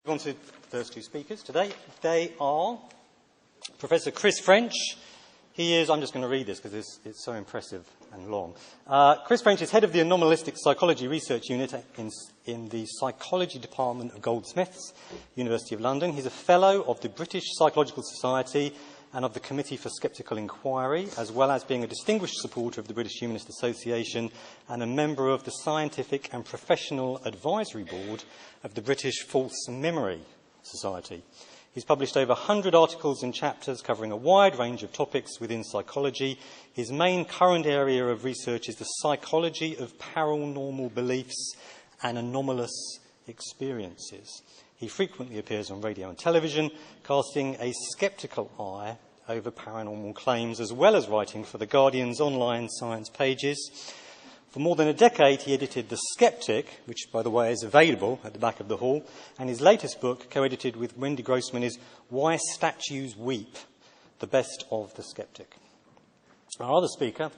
On to the first two speakers today. They are Professor Chris French. I'm just going to read this because it's so impressive and long. Chris French is head of the Anamolistic Psychology Research Unit in the Psychology Department of Goldsmiths, University of London. He's a fellow of the British Psychological Society and of the Committee for Sceptical Inquiry, as well as being a distinguished supporter of the British Humanist Association and a member of the Scientific and Professional Advisory Board of the British False Memory Society. He's published over 100 articles and chapters covering a wide range of topics within psychology. His main current area of research is the psychology of paranormal beliefs and anomalous experiences. He frequently appears on radio and television, casting a sceptical eye over paranormal claims, as well as writing for The Guardian's online science pages. For more than a decade, he edited The Skeptic, which, by the way, is available at the back of the hall, and his latest book, co-edited with Wendy Grossman, is Why Statues Weep, the Best of the Skeptic. Our other speaker,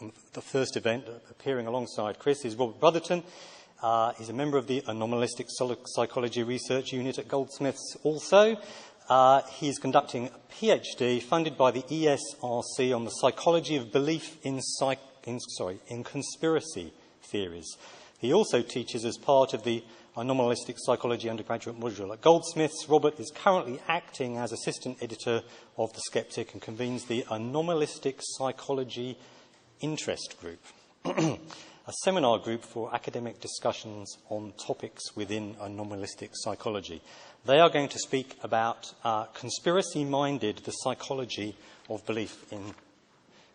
on the first event, appearing alongside Chris, is Robert Brotherton. He's a member of the Anamolistic Psychology Research Unit at Goldsmiths also. He's conducting a PhD funded by the ESRC on the psychology of belief in conspiracy theories. He also teaches as part of the Anomalistic Psychology undergraduate module at Goldsmiths. Robert is currently acting as assistant editor of The Skeptic and convenes the Anomalistic Psychology Interest Group, a seminar group for academic discussions on topics within anomalistic psychology. They are going to speak about conspiracy-minded, the psychology of belief in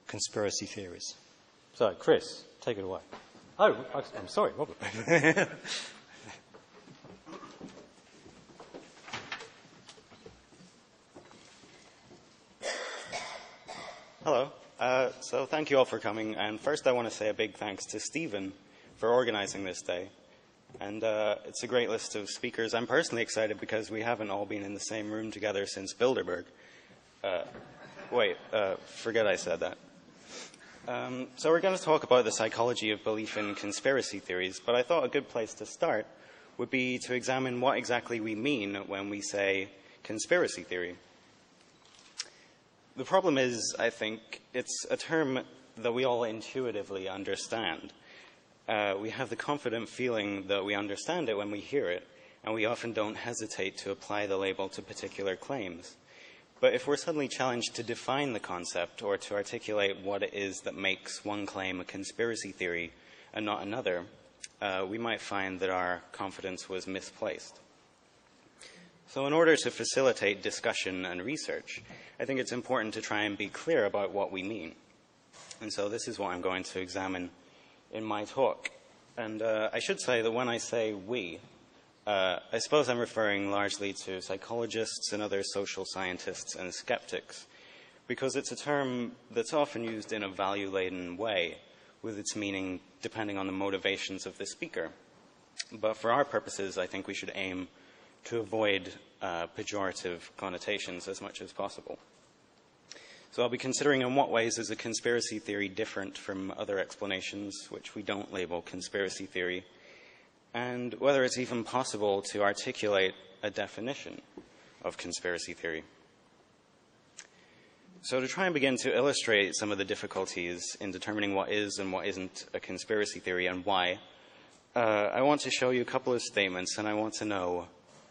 conspiracy theories. So, Chris, take it away. Oh, I'm sorry, Robert. Hello. So thank you all for coming. And first I want to say a big thanks to Stephen for organizing this day. And it's a great list of speakers. I'm personally excited because we haven't all been in the same room together since Bilderberg. Forget I said that. So we're going to talk about the psychology of belief in conspiracy theories, but I thought a good place to start would be to examine what exactly we mean when we say conspiracy theory. The problem is, I think, it's a term that we all intuitively understand. We have the confident feeling that we understand it when we hear it, and we often don't hesitate to apply the label to particular claims. But if we're suddenly challenged to define the concept or to articulate what it is that makes one claim a conspiracy theory and not another, we might find that our confidence was misplaced. So in order to facilitate discussion and research, I think it's important to try and be clear about what we mean. And so this is what I'm going to examine in my talk. And I should say that when I say we, I suppose I'm referring largely to psychologists and other social scientists and skeptics, because it's a term that's often used in a value-laden way, with its meaning depending on the motivations of the speaker. But for our purposes, I think we should aim to avoid pejorative connotations as much as possible. So I'll be considering in what ways is a conspiracy theory different from other explanations which we don't label conspiracy theory, and whether it's even possible to articulate a definition of conspiracy theory. So to try and begin to illustrate some of the difficulties in determining what is and what isn't a conspiracy theory and why, I want to show you a couple of statements, and I want to know,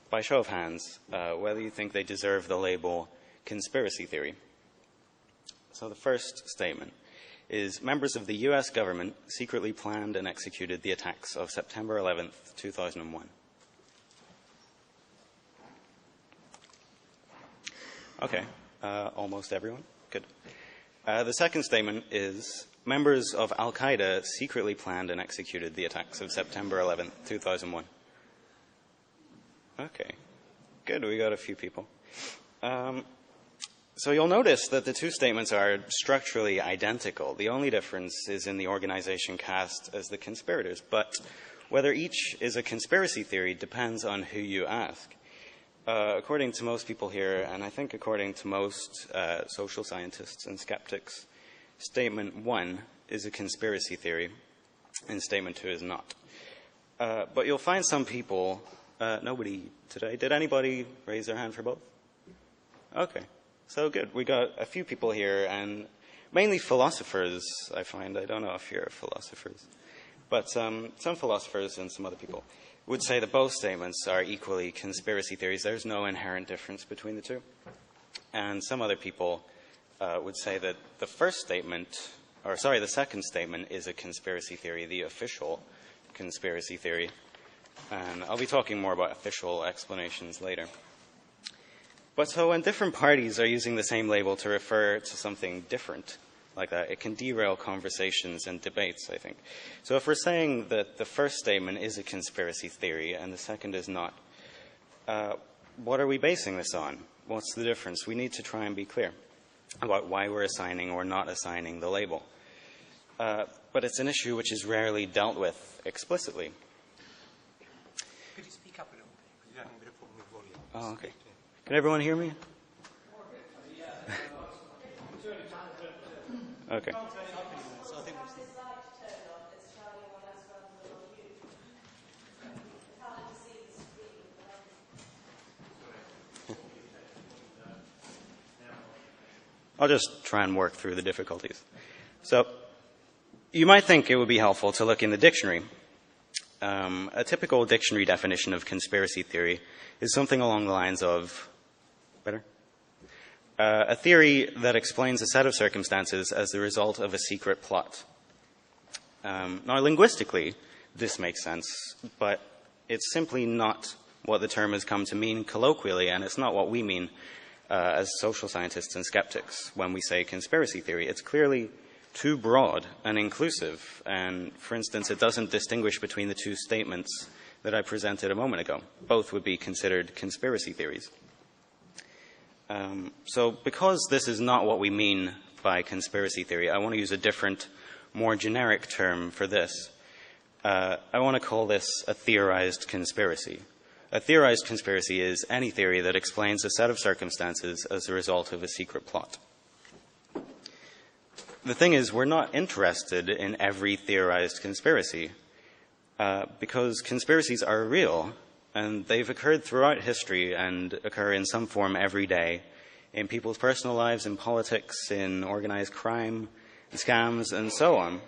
by show of hands, whether you think they deserve the label conspiracy theory. So the first statement is, members of the US government secretly planned and executed the attacks of September 11th, 2001. Okay, almost everyone. Good. The second statement is, members of Al-Qaeda secretly planned and executed the attacks of September 11th, 2001. Okay, good, we got a few people. So you'll notice that the two statements are structurally identical. The only difference is in the organization cast as the conspirators. But whether each is a conspiracy theory depends on who you ask. According to most people here, and I think according to most social scientists and skeptics, statement 1 is a conspiracy theory and statement 2 is not. But you'll find some people Nobody today. Did anybody raise their hand for both? Okay, so good. We got a few people here, and mainly philosophers, I find. I don't know if you're philosophers. But some philosophers and some other people would say that both statements are equally conspiracy theories. There's no inherent difference between the two. And some other people would say that the second statement is a conspiracy theory, the official conspiracy theory. And I'll be talking more about official explanations later. But so when different parties are using the same label to refer to something different like that, it can derail conversations and debates, I think. So if we're saying that the first statement is a conspiracy theory and the second is not, what are we basing this on? What's the difference? We need to try and be clear about why we're assigning or not assigning the label. But it's an issue which is rarely dealt with explicitly. Could you speak up a little bit? You're having a bit of problem with volume. Oh, okay. Can everyone hear me? Okay. I'll just try and work through the difficulties. So, you might think it would be helpful to look in the dictionary. A typical dictionary definition of conspiracy theory is something along the lines of, a theory that explains a set of circumstances as the result of a secret plot. Now, linguistically, this makes sense, but it's simply not what the term has come to mean colloquially, and it's not what we mean as social scientists and skeptics when we say conspiracy theory. It's clearly too broad and inclusive, and, for instance, it doesn't distinguish between the two statements that I presented a moment ago. Both would be considered conspiracy theories. So because this is not what we mean by conspiracy theory, I want to use a different, more generic term for this. I want to call this a theorized conspiracy. A theorized conspiracy is any theory that explains a set of circumstances as a result of a secret plot. The thing is, we're not interested in every theorized conspiracy because conspiracies are real, and they've occurred throughout history and occur in some form every day in people's personal lives, in politics, in organized crime, in scams, and so on.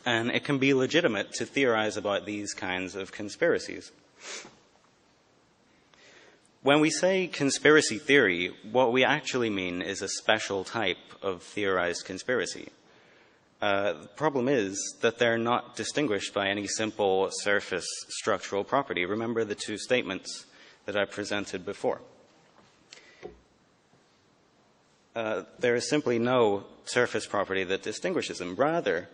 And it can be legitimate to theorize about these kinds of conspiracies. When we say conspiracy theory, what we actually mean is a special type of theorized conspiracy. The problem is that they're not distinguished by any simple surface structural property. Remember the two statements that I presented before. There is simply no surface property that distinguishes them. Rather,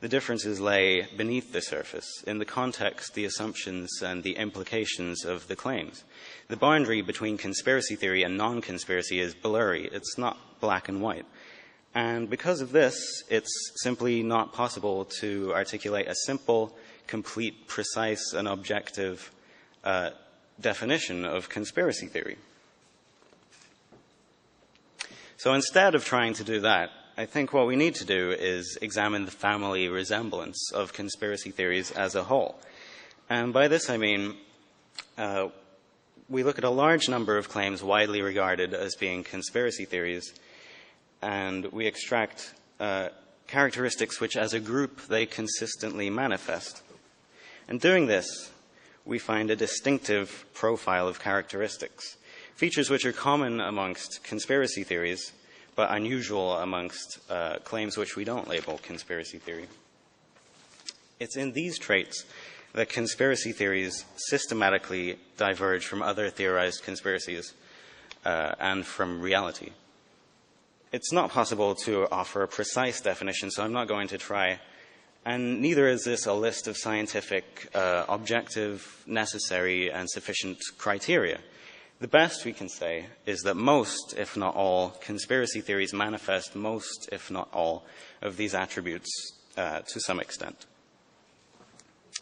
the differences lay beneath the surface, in the context, the assumptions, and the implications of the claims. The boundary between conspiracy theory and non-conspiracy is blurry. It's not black and white. And because of this, it's simply not possible to articulate a simple, complete, precise, and objective definition of conspiracy theory. So instead of trying to do that, I think what we need to do is examine the family resemblance of conspiracy theories as a whole. And by this I mean we look at a large number of claims widely regarded as being conspiracy theories, and we extract characteristics which, as a group, they consistently manifest. In doing this, we find a distinctive profile of characteristics, features which are common amongst conspiracy theories, but unusual amongst claims which we don't label conspiracy theory. It's in these traits that conspiracy theories systematically diverge from other theorized conspiracies and from reality. It's not possible to offer a precise definition, so I'm not going to try, and neither is this a list of scientific, objective, necessary, and sufficient criteria. The best we can say is that most, if not all, conspiracy theories manifest most, if not all, of these attributes to some extent.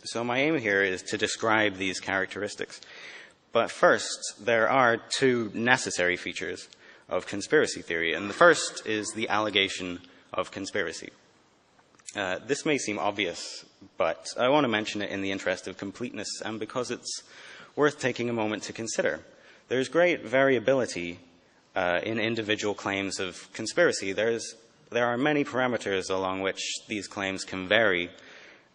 So my aim here is to describe these characteristics. But first, there are two necessary features of conspiracy theory, and the first is the allegation of conspiracy. This may seem obvious, but I want to mention it in the interest of completeness and because it's worth taking a moment to consider. There's great variability in individual claims of conspiracy. There are many parameters along which these claims can vary,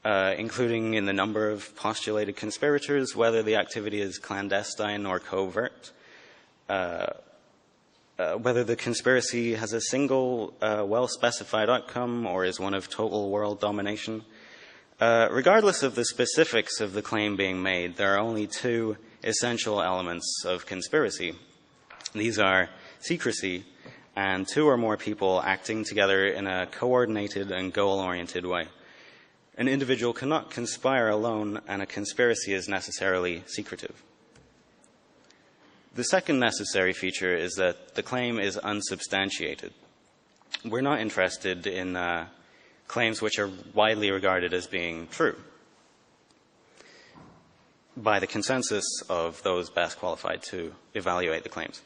including in the number of postulated conspirators, whether the activity is clandestine or covert, whether the conspiracy has a single, well-specified outcome or is one of total world domination. Regardless of the specifics of the claim being made, there are only two essential elements of conspiracy. These are secrecy and two or more people acting together in a coordinated and goal-oriented way. An individual cannot conspire alone, and a conspiracy is necessarily secretive. The second necessary feature is that the claim is unsubstantiated. We're not interested in claims which are widely regarded as being true by the consensus of those best qualified to evaluate the claims.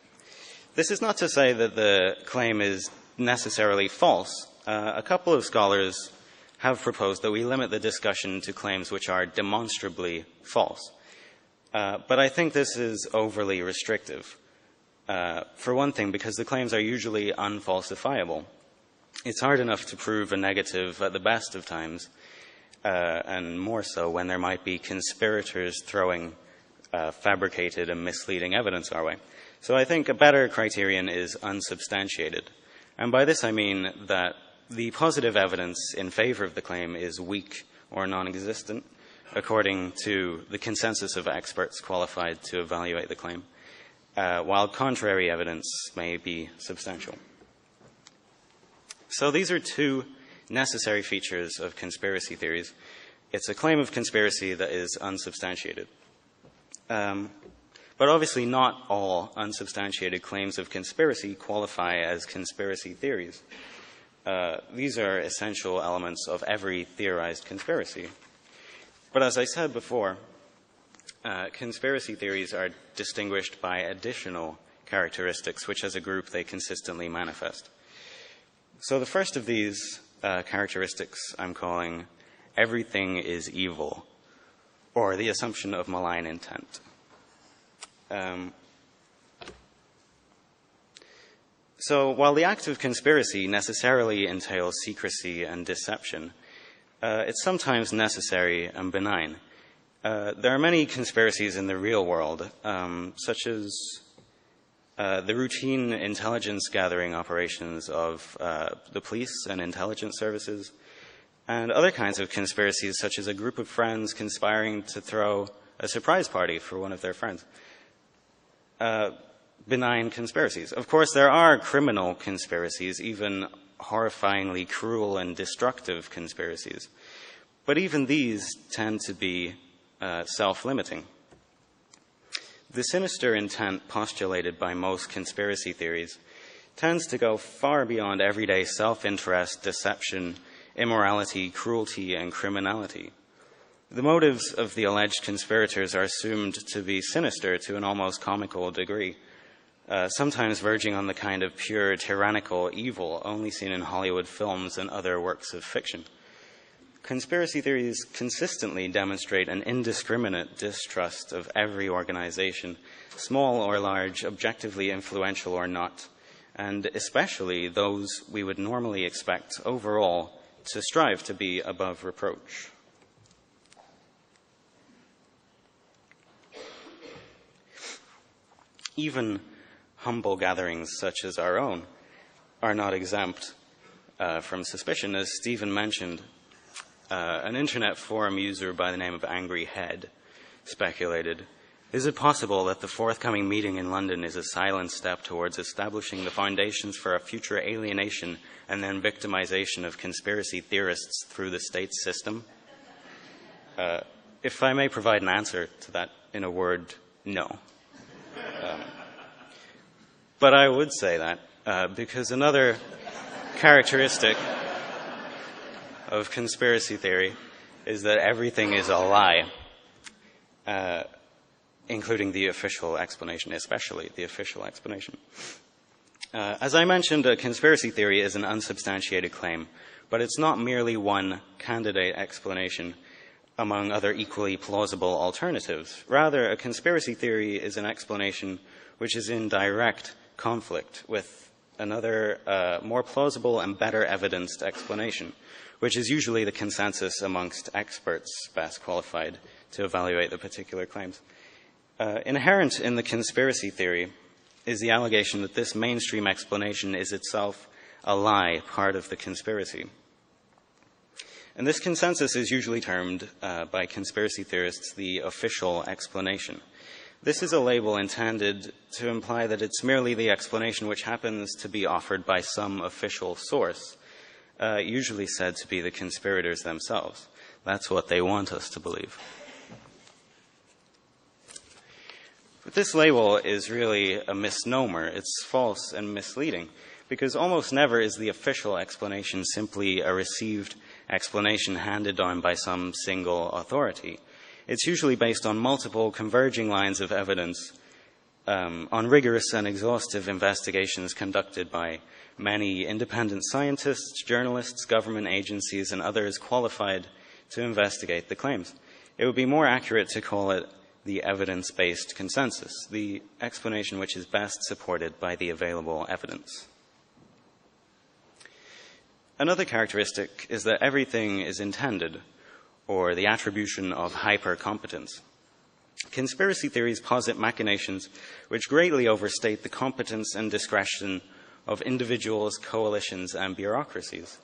This is not to say that the claim is necessarily false. A couple of scholars have proposed that we limit the discussion to claims which are demonstrably false. But I think this is overly restrictive. For one thing, because the claims are usually unfalsifiable. It's hard enough to prove a negative at the best of times, and more so when there might be conspirators throwing fabricated and misleading evidence our way. So I think a better criterion is unsubstantiated. And by this I mean that the positive evidence in favor of the claim is weak or non-existent, according to the consensus of experts qualified to evaluate the claim, while contrary evidence may be substantial. So these are two necessary features of conspiracy theories. It's a claim of conspiracy that is unsubstantiated. But obviously not all unsubstantiated claims of conspiracy qualify as conspiracy theories. These are essential elements of every theorized conspiracy. But as I said before, conspiracy theories are distinguished by additional characteristics which as a group they consistently manifest. So the first of these characteristics I'm calling everything is evil, or the assumption of malign intent. So while the act of conspiracy necessarily entails secrecy and deception, it's sometimes necessary and benign. There are many conspiracies in the real world, such as the routine intelligence gathering operations of the police and intelligence services, and other kinds of conspiracies, such as a group of friends conspiring to throw a surprise party for one of their friends. Benign conspiracies. Of course, there are criminal conspiracies, even horrifyingly cruel and destructive conspiracies. But even these tend to be self-limiting. The sinister intent postulated by most conspiracy theories tends to go far beyond everyday self-interest, deception, immorality, cruelty, and criminality. The motives of the alleged conspirators are assumed to be sinister to an almost comical degree, sometimes verging on the kind of pure tyrannical evil only seen in Hollywood films and other works of fiction. Conspiracy theories consistently demonstrate an indiscriminate distrust of every organization, small or large, objectively influential or not, and especially those we would normally expect overall to strive to be above reproach. Even humble gatherings such as our own are not exempt from suspicion. As Stephen mentioned, an internet forum user by the name of Angry Head speculated, is it possible that the forthcoming meeting in London is a silent step towards establishing the foundations for a future alienation and then victimization of conspiracy theorists through the state system? If I may provide an answer to that in a word, no. But I would say that because another characteristic of conspiracy theory is that everything is a lie, including the official explanation, especially the official explanation. As I mentioned, a conspiracy theory is an unsubstantiated claim, but it's not merely one candidate explanation. among other equally plausible alternatives. Rather, a conspiracy theory is an explanation which is in direct conflict with another more plausible and better evidenced explanation, which is usually the consensus amongst experts best qualified to evaluate the particular claims. Inherent in the conspiracy theory is the allegation that this mainstream explanation is itself a lie, part of the conspiracy. And this consensus is usually termed by conspiracy theorists the official explanation. This is a label intended to imply that it's merely the explanation which happens to be offered by some official source, usually said to be the conspirators themselves. That's what they want us to believe. But this label is really a misnomer. It's false and misleading, because almost never is the official explanation simply a received explanation handed down by some single authority. It's usually based on multiple converging lines of evidence, on rigorous and exhaustive investigations conducted by many independent scientists, journalists, government agencies, and others qualified to investigate the claims. It would be more accurate to call it the evidence-based consensus, the explanation which is best supported by the available evidence. Another characteristic is that everything is intended, or the attribution of hyper-competence. Conspiracy theories posit machinations which greatly overstate the competence and discretion of individuals, coalitions, and bureaucracies.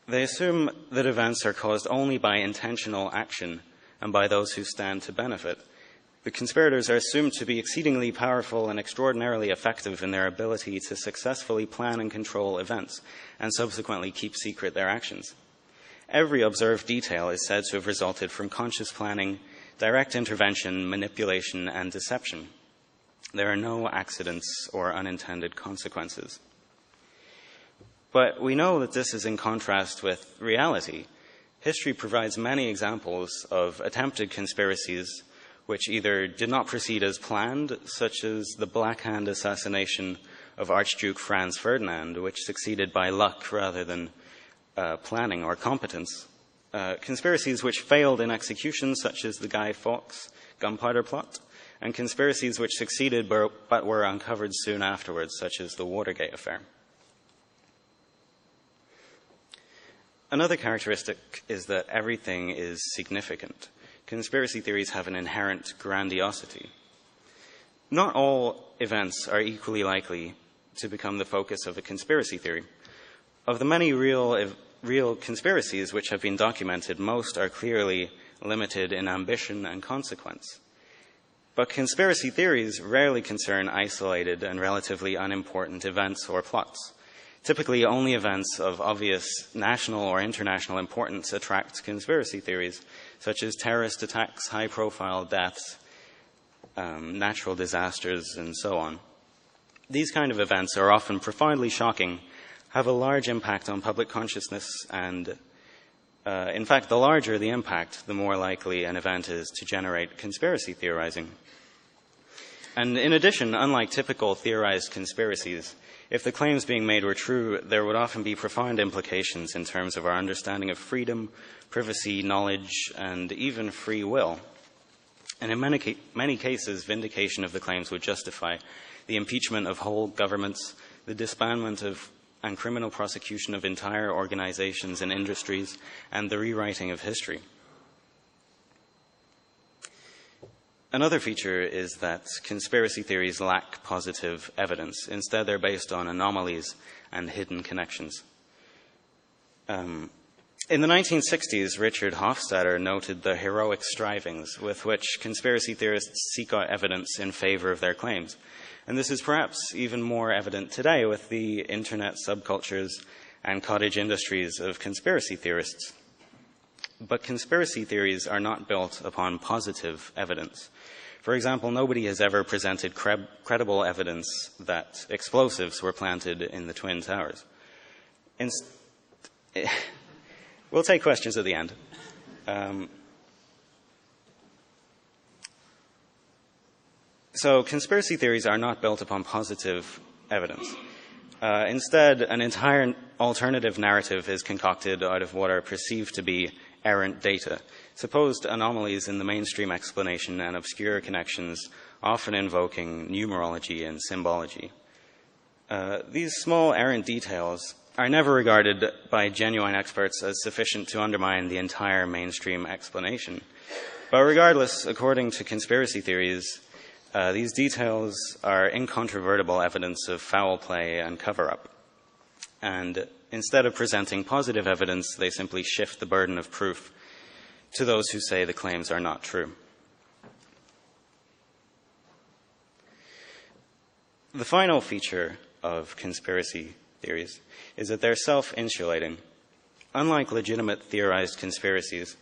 They assume that events are caused only by intentional action and by those who stand to benefit. The conspirators are assumed to be exceedingly powerful and extraordinarily effective in their ability to successfully plan and control events and subsequently keep secret their actions. Every observed detail is said to have resulted from conscious planning, direct intervention, manipulation, and deception. There are no accidents or unintended consequences. But we know that this is in contrast with reality. History provides many examples of attempted conspiracies which either did not proceed as planned, such as the Black Hand assassination of Archduke Franz Ferdinand, which succeeded by luck rather than planning or competence. Conspiracies which failed in execution, such as the Guy Fawkes gunpowder plot, and conspiracies which succeeded but were uncovered soon afterwards, such as the Watergate affair. Another characteristic is that everything is significant. Conspiracy theories have an inherent grandiosity. Not all events are equally likely to become the focus of a conspiracy theory. Of the many real conspiracies which have been documented, most are clearly limited in ambition and consequence. But conspiracy theories rarely concern isolated and relatively unimportant events or plots. Typically, only events of obvious national or international importance attract conspiracy theories, such as terrorist attacks, high-profile deaths, natural disasters, and so on. These kind of events are often profoundly shocking, have a large impact on public consciousness, and in fact, the larger the impact, the more likely an event is to generate conspiracy theorizing. And in addition, unlike typical theorized conspiracies, if the claims being made were true, there would often be profound implications in terms of our understanding of freedom, privacy, knowledge, and even free will. And in many cases, vindication of the claims would justify the impeachment of whole governments, the disbandment of and criminal prosecution of entire organizations and industries, and the rewriting of history. Another feature is that conspiracy theories lack positive evidence. Instead, they're based on anomalies and hidden connections. In the 1960s, Richard Hofstadter noted the heroic strivings with which conspiracy theorists seek out evidence in favor of their claims. And this is perhaps even more evident today with the internet subcultures and cottage industries of conspiracy theorists. But conspiracy theories are not built upon positive evidence. For example, nobody has ever presented credible evidence that explosives were planted in the Twin Towers. We'll take questions at the end. So conspiracy theories are not built upon positive evidence. Instead, an entire alternative narrative is concocted out of what are perceived to be errant data, supposed anomalies in the mainstream explanation, and obscure connections, often invoking numerology and symbology. These small errant details are never regarded by genuine experts as sufficient to undermine the entire mainstream explanation. But regardless, according to conspiracy theories, these details are incontrovertible evidence of foul play and cover-up. And instead of presenting positive evidence, they simply shift the burden of proof to those who say the claims are not true. The final feature of conspiracy theories is that they're self-insulating. Unlike legitimate theorized conspiracies,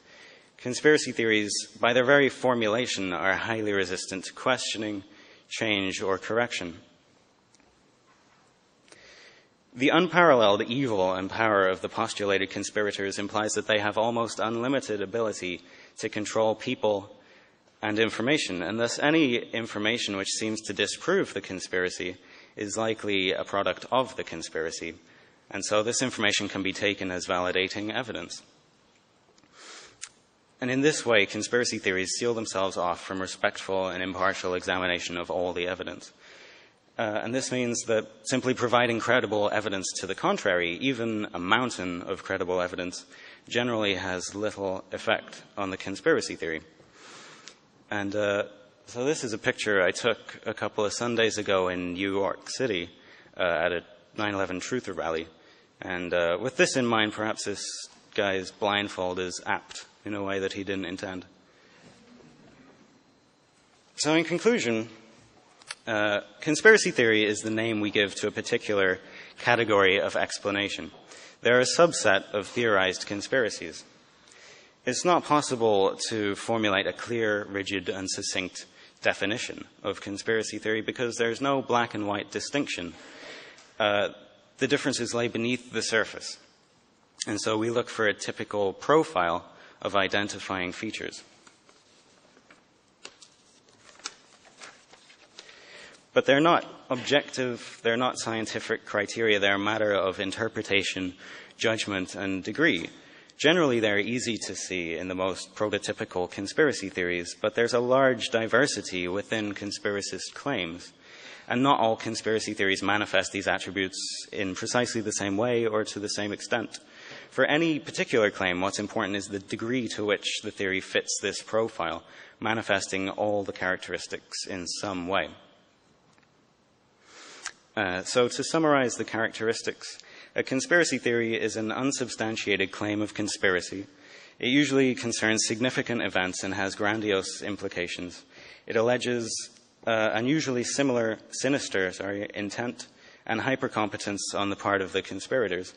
conspiracy theories, by their very formulation, are highly resistant to questioning, change, or correction. The unparalleled evil and power of the postulated conspirators implies that they have almost unlimited ability to control people and information, and thus any information which seems to disprove the conspiracy is likely a product of the conspiracy, and so this information can be taken as validating evidence. And in this way, conspiracy theories seal themselves off from respectful and impartial examination of all the evidence. And this means that simply providing credible evidence to the contrary, even a mountain of credible evidence, generally has little effect on the conspiracy theory. And so this is a picture I took a couple of Sundays ago in New York City at a 9/11 Truther rally. And with this in mind, perhaps this guy's blindfold is apt in a way that he didn't intend. So in conclusion, conspiracy theory is the name we give to a particular category of explanation. They're a subset of theorized conspiracies. It's not possible to formulate a clear, rigid, and succinct definition of conspiracy theory because there's no black and white distinction. The differences lay beneath the surface. And so we look for a typical profile of identifying features. But they're not objective, they're not scientific criteria, they're a matter of interpretation, judgment, and degree. Generally, they're easy to see in the most prototypical conspiracy theories, but there's a large diversity within conspiracist claims. And not all conspiracy theories manifest these attributes in precisely the same way or to the same extent. For any particular claim, what's important is the degree to which the theory fits this profile, manifesting all the characteristics in some way. So to summarize the characteristics, a conspiracy theory is an unsubstantiated claim of conspiracy. It usually concerns significant events and has grandiose implications. It alleges unusually sinister intent and hypercompetence on the part of the conspirators.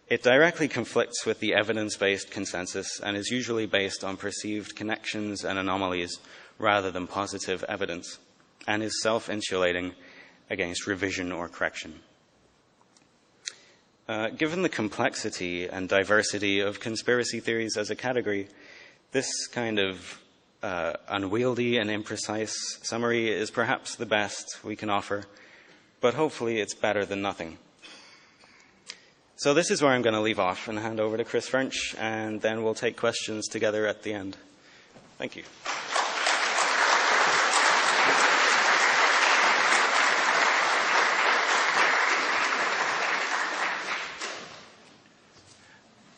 It directly conflicts with the evidence-based consensus and is usually based on perceived connections and anomalies rather than positive evidence, and is self-insulating against revision or correction. Given the complexity and diversity of conspiracy theories as a category, this kind of unwieldy and imprecise summary is perhaps the best we can offer, but hopefully it's better than nothing. So this is where I'm going to leave off and hand over to Chris French, and then we'll take questions together at the end. Thank you.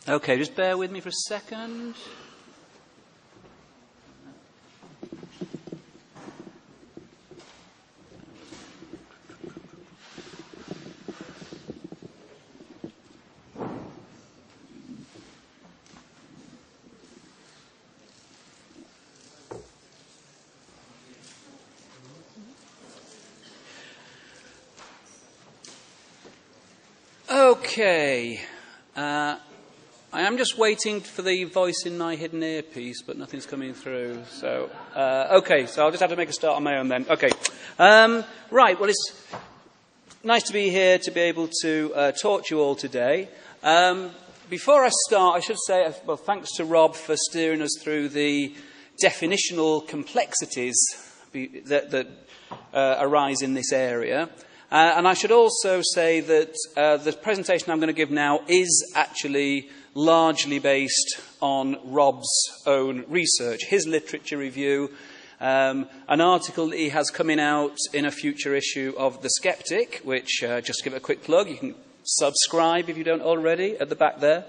Okay, just bear with me for a second. Okay. I am just waiting for the voice in my hidden earpiece, but nothing's coming through. So, okay, so I'll just have to make a start on my own then. Okay. Right, well, it's nice to be here to be able to talk to you all today. Before I start, I should say, well, thanks to Rob for steering us through the definitional complexities that arise in this area. And I should also say that the presentation I'm going to give now is actually largely based on Rob's own research, his literature review, an article that he has coming out in a future issue of The Skeptic, which, just to give it a quick plug, you can subscribe if you don't already, at the back there.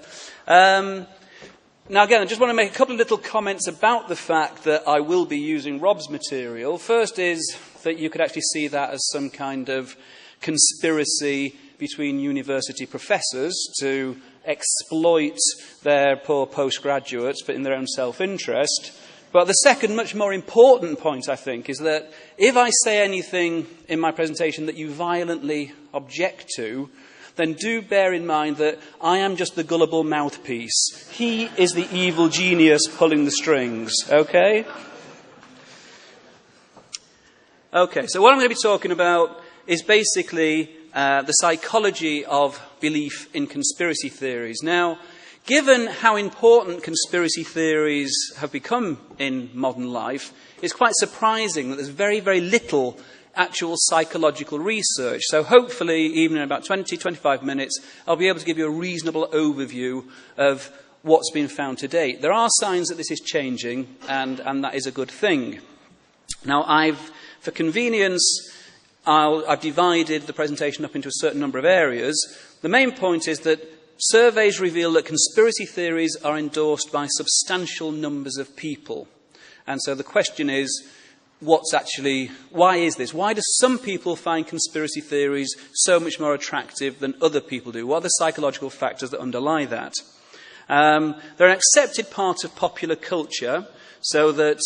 Now, again, I just want to make a couple of little comments about the fact that I will be using Rob's material. First is that you could actually see that as some kind of conspiracy between university professors to exploit their poor postgraduates, but in their own self-interest. But the second, much more important point, I think, is that if I say anything in my presentation that you violently object to, then do bear in mind that I am just the gullible mouthpiece. He is the evil genius pulling the strings, okay? Okay, so what I'm going to be talking about is basically the psychology of belief in conspiracy theories. Now, given how important conspiracy theories have become in modern life, it's quite surprising that there's very, very little actual psychological research. So hopefully, even in about 20-25 minutes, I'll be able to give you a reasonable overview of what's been found to date. There are signs that this is changing, and that is a good thing. Now, for convenience, I've divided the presentation up into a certain number of areas. The main point is that surveys reveal that conspiracy theories are endorsed by substantial numbers of people. And so the question is, why is this? Why do some people find conspiracy theories so much more attractive than other people do? What are the psychological factors that underlie that? They're an accepted part of popular culture, so that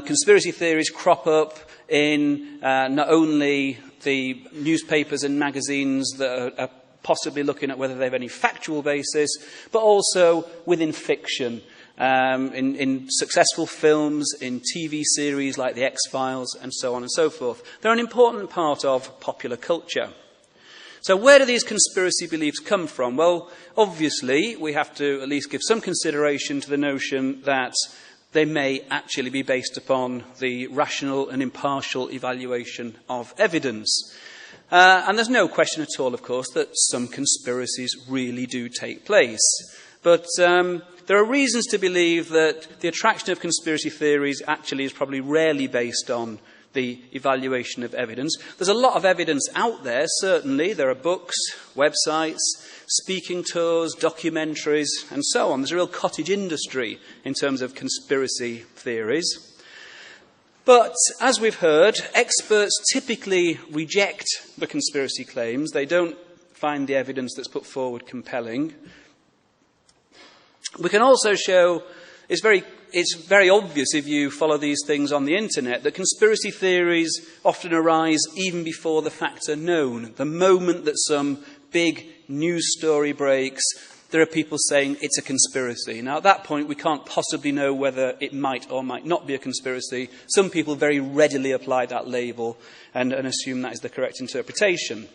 conspiracy theories crop up in not only the newspapers and magazines that are possibly looking at whether they have any factual basis, but also within fiction. In successful films, in TV series like The X-Files, and so on and so forth. They're an important part of popular culture. So where do these conspiracy beliefs come from? Well, obviously, we have to at least give some consideration to the notion that they may actually be based upon the rational and impartial evaluation of evidence. And there's no question at all, of course, that some conspiracies really do take place. But there are reasons to believe that the attraction of conspiracy theories actually is probably rarely based on the evaluation of evidence. There's a lot of evidence out there, certainly. There are books, websites, speaking tours, documentaries, and so on. There's a real cottage industry in terms of conspiracy theories. But, as we've heard, experts typically reject the conspiracy claims. They don't find the evidence that's put forward compelling. We can also show, it's very obvious if you follow these things on the internet, that conspiracy theories often arise even before the facts are known. The moment that some big news story breaks, there are people saying it's a conspiracy. Now, at that point, we can't possibly know whether it might or might not be a conspiracy. Some people very readily apply that label and assume that is the correct interpretation.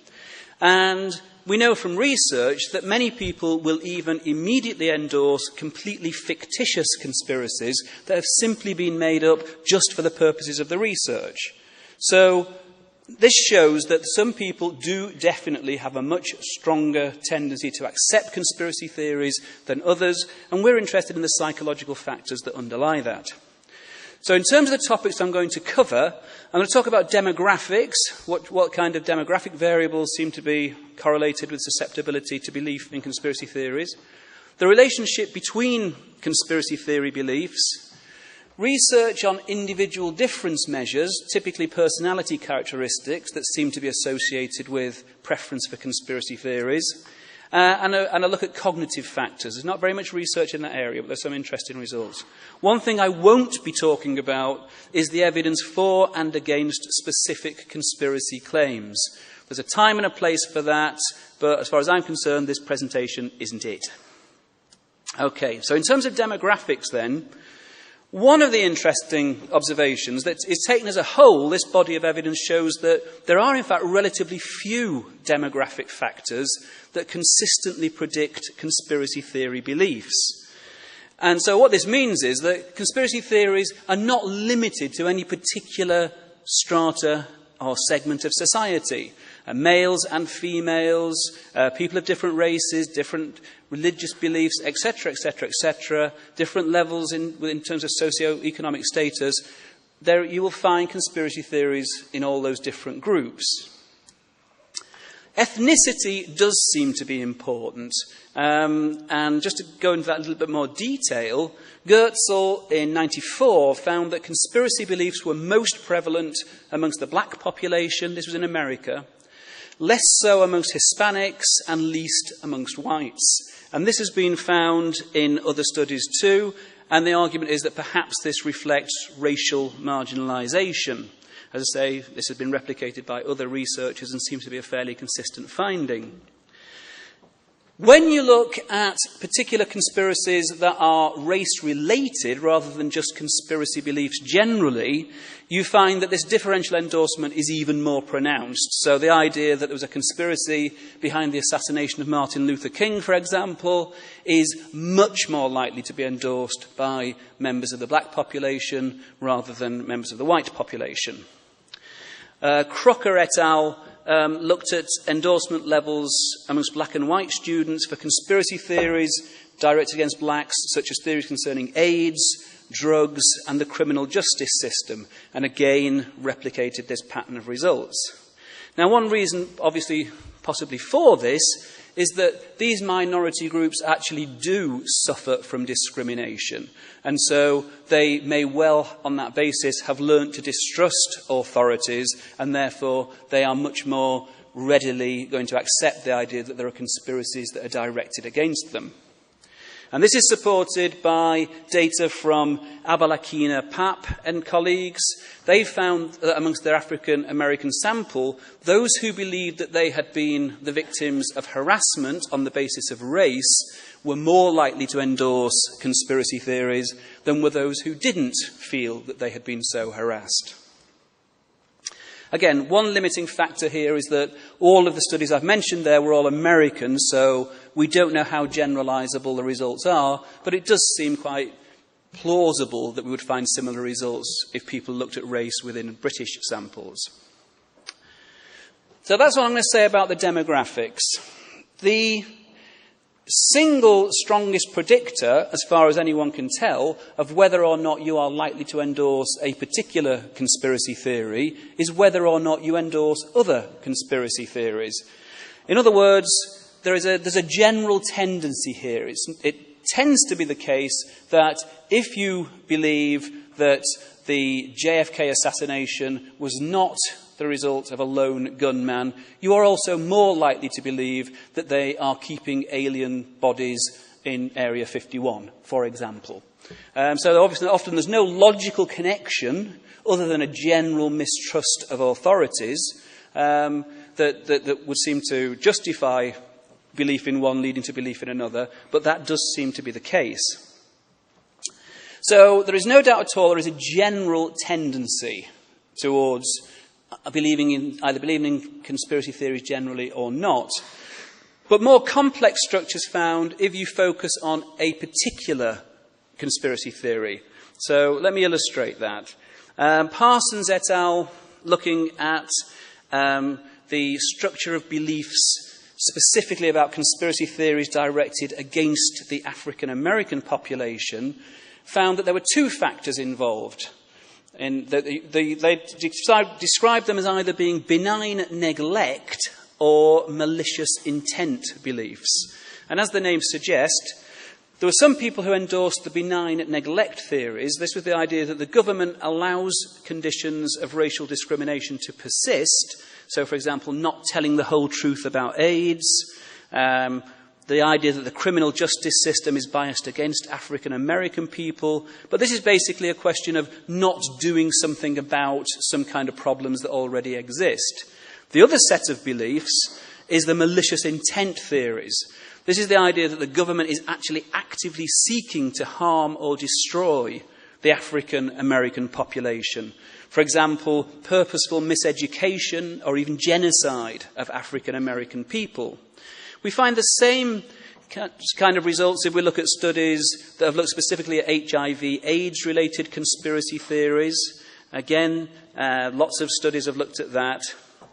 And we know from research that many people will even immediately endorse completely fictitious conspiracies that have simply been made up just for the purposes of the research. So this shows that some people do definitely have a much stronger tendency to accept conspiracy theories than others, and we're interested in the psychological factors that underlie that. So in terms of the topics I'm going to cover, I'm going to talk about demographics, what kind of demographic variables seem to be correlated with susceptibility to belief in conspiracy theories, the relationship between conspiracy theory beliefs, research on individual difference measures, typically personality characteristics that seem to be associated with preference for conspiracy theories, and a look at cognitive factors. There's not very much research in that area, but there's some interesting results. One thing I won't be talking about is the evidence for and against specific conspiracy claims. There's a time and a place for that, but as far as I'm concerned, this presentation isn't it. Okay, so in terms of demographics then, one of the interesting observations that is taken as a whole, this body of evidence shows that there are in fact relatively few demographic factors that consistently predict conspiracy theory beliefs. And so what this means is that conspiracy theories are not limited to any particular strata or segment of society. males and females, people of different races, different religious beliefs, etc., etc., etc., different levels in terms of socio-economic status, there you will find conspiracy theories in all those different groups. Ethnicity does seem to be important. And just to go into that a little bit more detail, Goetzel in 1994 found that conspiracy beliefs were most prevalent amongst the black population, this was in America, less so amongst Hispanics, and least amongst whites. And this has been found in other studies too, and the argument is that perhaps this reflects racial marginalisation. As I say, this has been replicated by other researchers and seems to be a fairly consistent finding. When you look at particular conspiracies that are race-related rather than just conspiracy beliefs generally, you find that this differential endorsement is even more pronounced. So the idea that there was a conspiracy behind the assassination of Martin Luther King, for example, is much more likely to be endorsed by members of the black population rather than members of the white population. Crocker et al. Looked at endorsement levels amongst black and white students for conspiracy theories directed against blacks, such as theories concerning AIDS, drugs, and the criminal justice system, and again replicated this pattern of results. Now, one reason, obviously, possibly for this, is that these minority groups actually do suffer from discrimination. And so they may well, on that basis, have learnt to distrust authorities, and therefore they are much more readily going to accept the idea that there are conspiracies that are directed against them. And this is supported by data from Abalakina Pap and colleagues. They found that amongst their African American sample, those who believed that they had been the victims of harassment on the basis of race were more likely to endorse conspiracy theories than were those who didn't feel that they had been so harassed. Again, one limiting factor here is that all of the studies I've mentioned there were all American, so we don't know how generalisable the results are, but it does seem quite plausible that we would find similar results if people looked at race within British samples. So that's what I'm going to say about the demographics. The single strongest predictor, as far as anyone can tell, of whether or not you are likely to endorse a particular conspiracy theory is whether or not you endorse other conspiracy theories. In other words, there's a general tendency here. It tends to be the case that if you believe that the JFK assassination was not the result of a lone gunman, you are also more likely to believe that they are keeping alien bodies in Area 51, for example. So obviously, often there's no logical connection other than a general mistrust of authorities that would seem to justify belief in one leading to belief in another, but that does seem to be the case. So there is no doubt at all there is a general tendency towards either believing in conspiracy theories generally or not. But more complex structures found if you focus on a particular conspiracy theory. So let me illustrate that. Parsons et al. Looking at the structure of beliefs specifically about conspiracy theories directed against the African American population, found that there were two factors involved. And they described them as either being benign neglect or malicious intent beliefs. And as the names suggest, there were some people who endorsed the benign neglect theories. This was the idea that the government allows conditions of racial discrimination to persist. So, for example, not telling the whole truth about AIDS, the idea that the criminal justice system is biased against African American people. But this is basically a question of not doing something about some kind of problems that already exist. The other set of beliefs is the malicious intent theories. This is the idea that the government is actually actively seeking to harm or destroy the African American population. For example, purposeful miseducation or even genocide of African American people. We find the same kind of results if we look at studies that have looked specifically at HIV/AIDS-related conspiracy theories. Again, lots of studies have looked at that.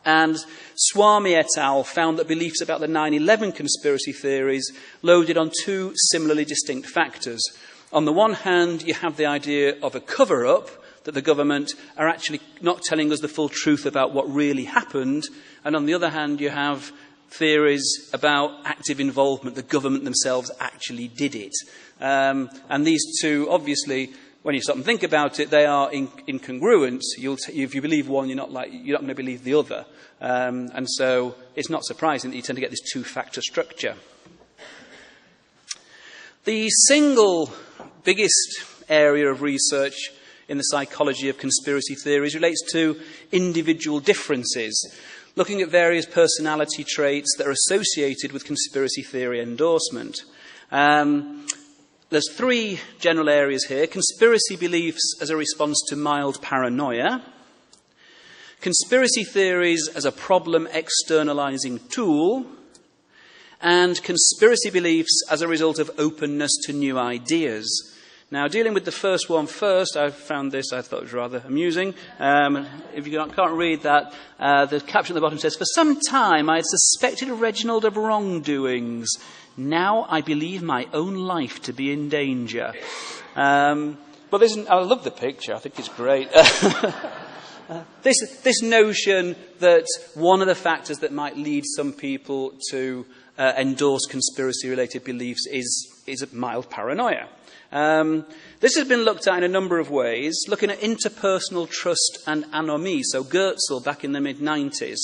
And Swami et al. Found that beliefs about the 9/11 conspiracy theories loaded on two similarly distinct factors. On the one hand, you have the idea of a cover-up, that the government are actually not telling us the full truth about what really happened. And on the other hand, you have theories about active involvement. The government themselves actually did it. And these two, obviously, when you stop and think about it, they are incongruent. If you believe one, you're not going to believe the other. And so it's not surprising that you tend to get this two-factor structure. The single biggest area of research in the psychology of conspiracy theories relates to individual differences, looking at various personality traits that are associated with conspiracy theory endorsement. There's three general areas here: conspiracy beliefs as a response to mild paranoia, conspiracy theories as a problem externalizing tool, and conspiracy beliefs as a result of openness to new ideas. Now, dealing with the first one first, I found this, I thought it was rather amusing. If you can't read that, the caption at the bottom says, "For some time I had suspected Reginald of wrongdoings. Now I believe my own life to be in danger." But I love the picture. I think it's great. This notion that one of the factors that might lead some people to endorse conspiracy-related beliefs is mild paranoia. This has been looked at in a number of ways, looking at interpersonal trust and anomie. So Goetzel, back in the mid-90s,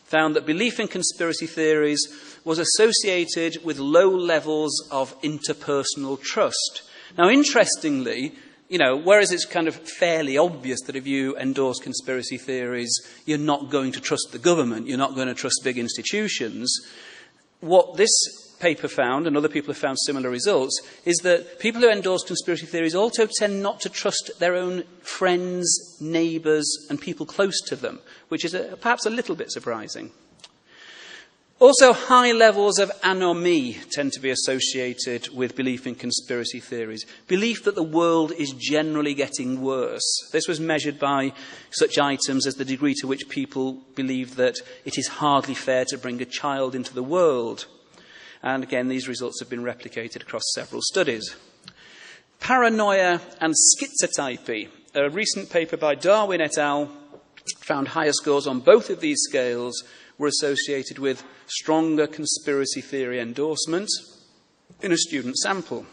found that belief in conspiracy theories was associated with low levels of interpersonal trust. Now, interestingly, whereas it's kind of fairly obvious that if you endorse conspiracy theories, you're not going to trust the government, you're not going to trust big institutions, what this paper found, and other people have found similar results, is that people who endorse conspiracy theories also tend not to trust their own friends, neighbours, and people close to them, which is perhaps a little bit surprising. Also, high levels of anomie tend to be associated with belief in conspiracy theories. Belief that the world is generally getting worse. This was measured by such items as the degree to which people believe that it is hardly fair to bring a child into the world. And again, these results have been replicated across several studies. Paranoia and schizotypy. A recent paper by Darwin et al. Found higher scores on both of these scales were associated with stronger conspiracy theory endorsement in a student sample.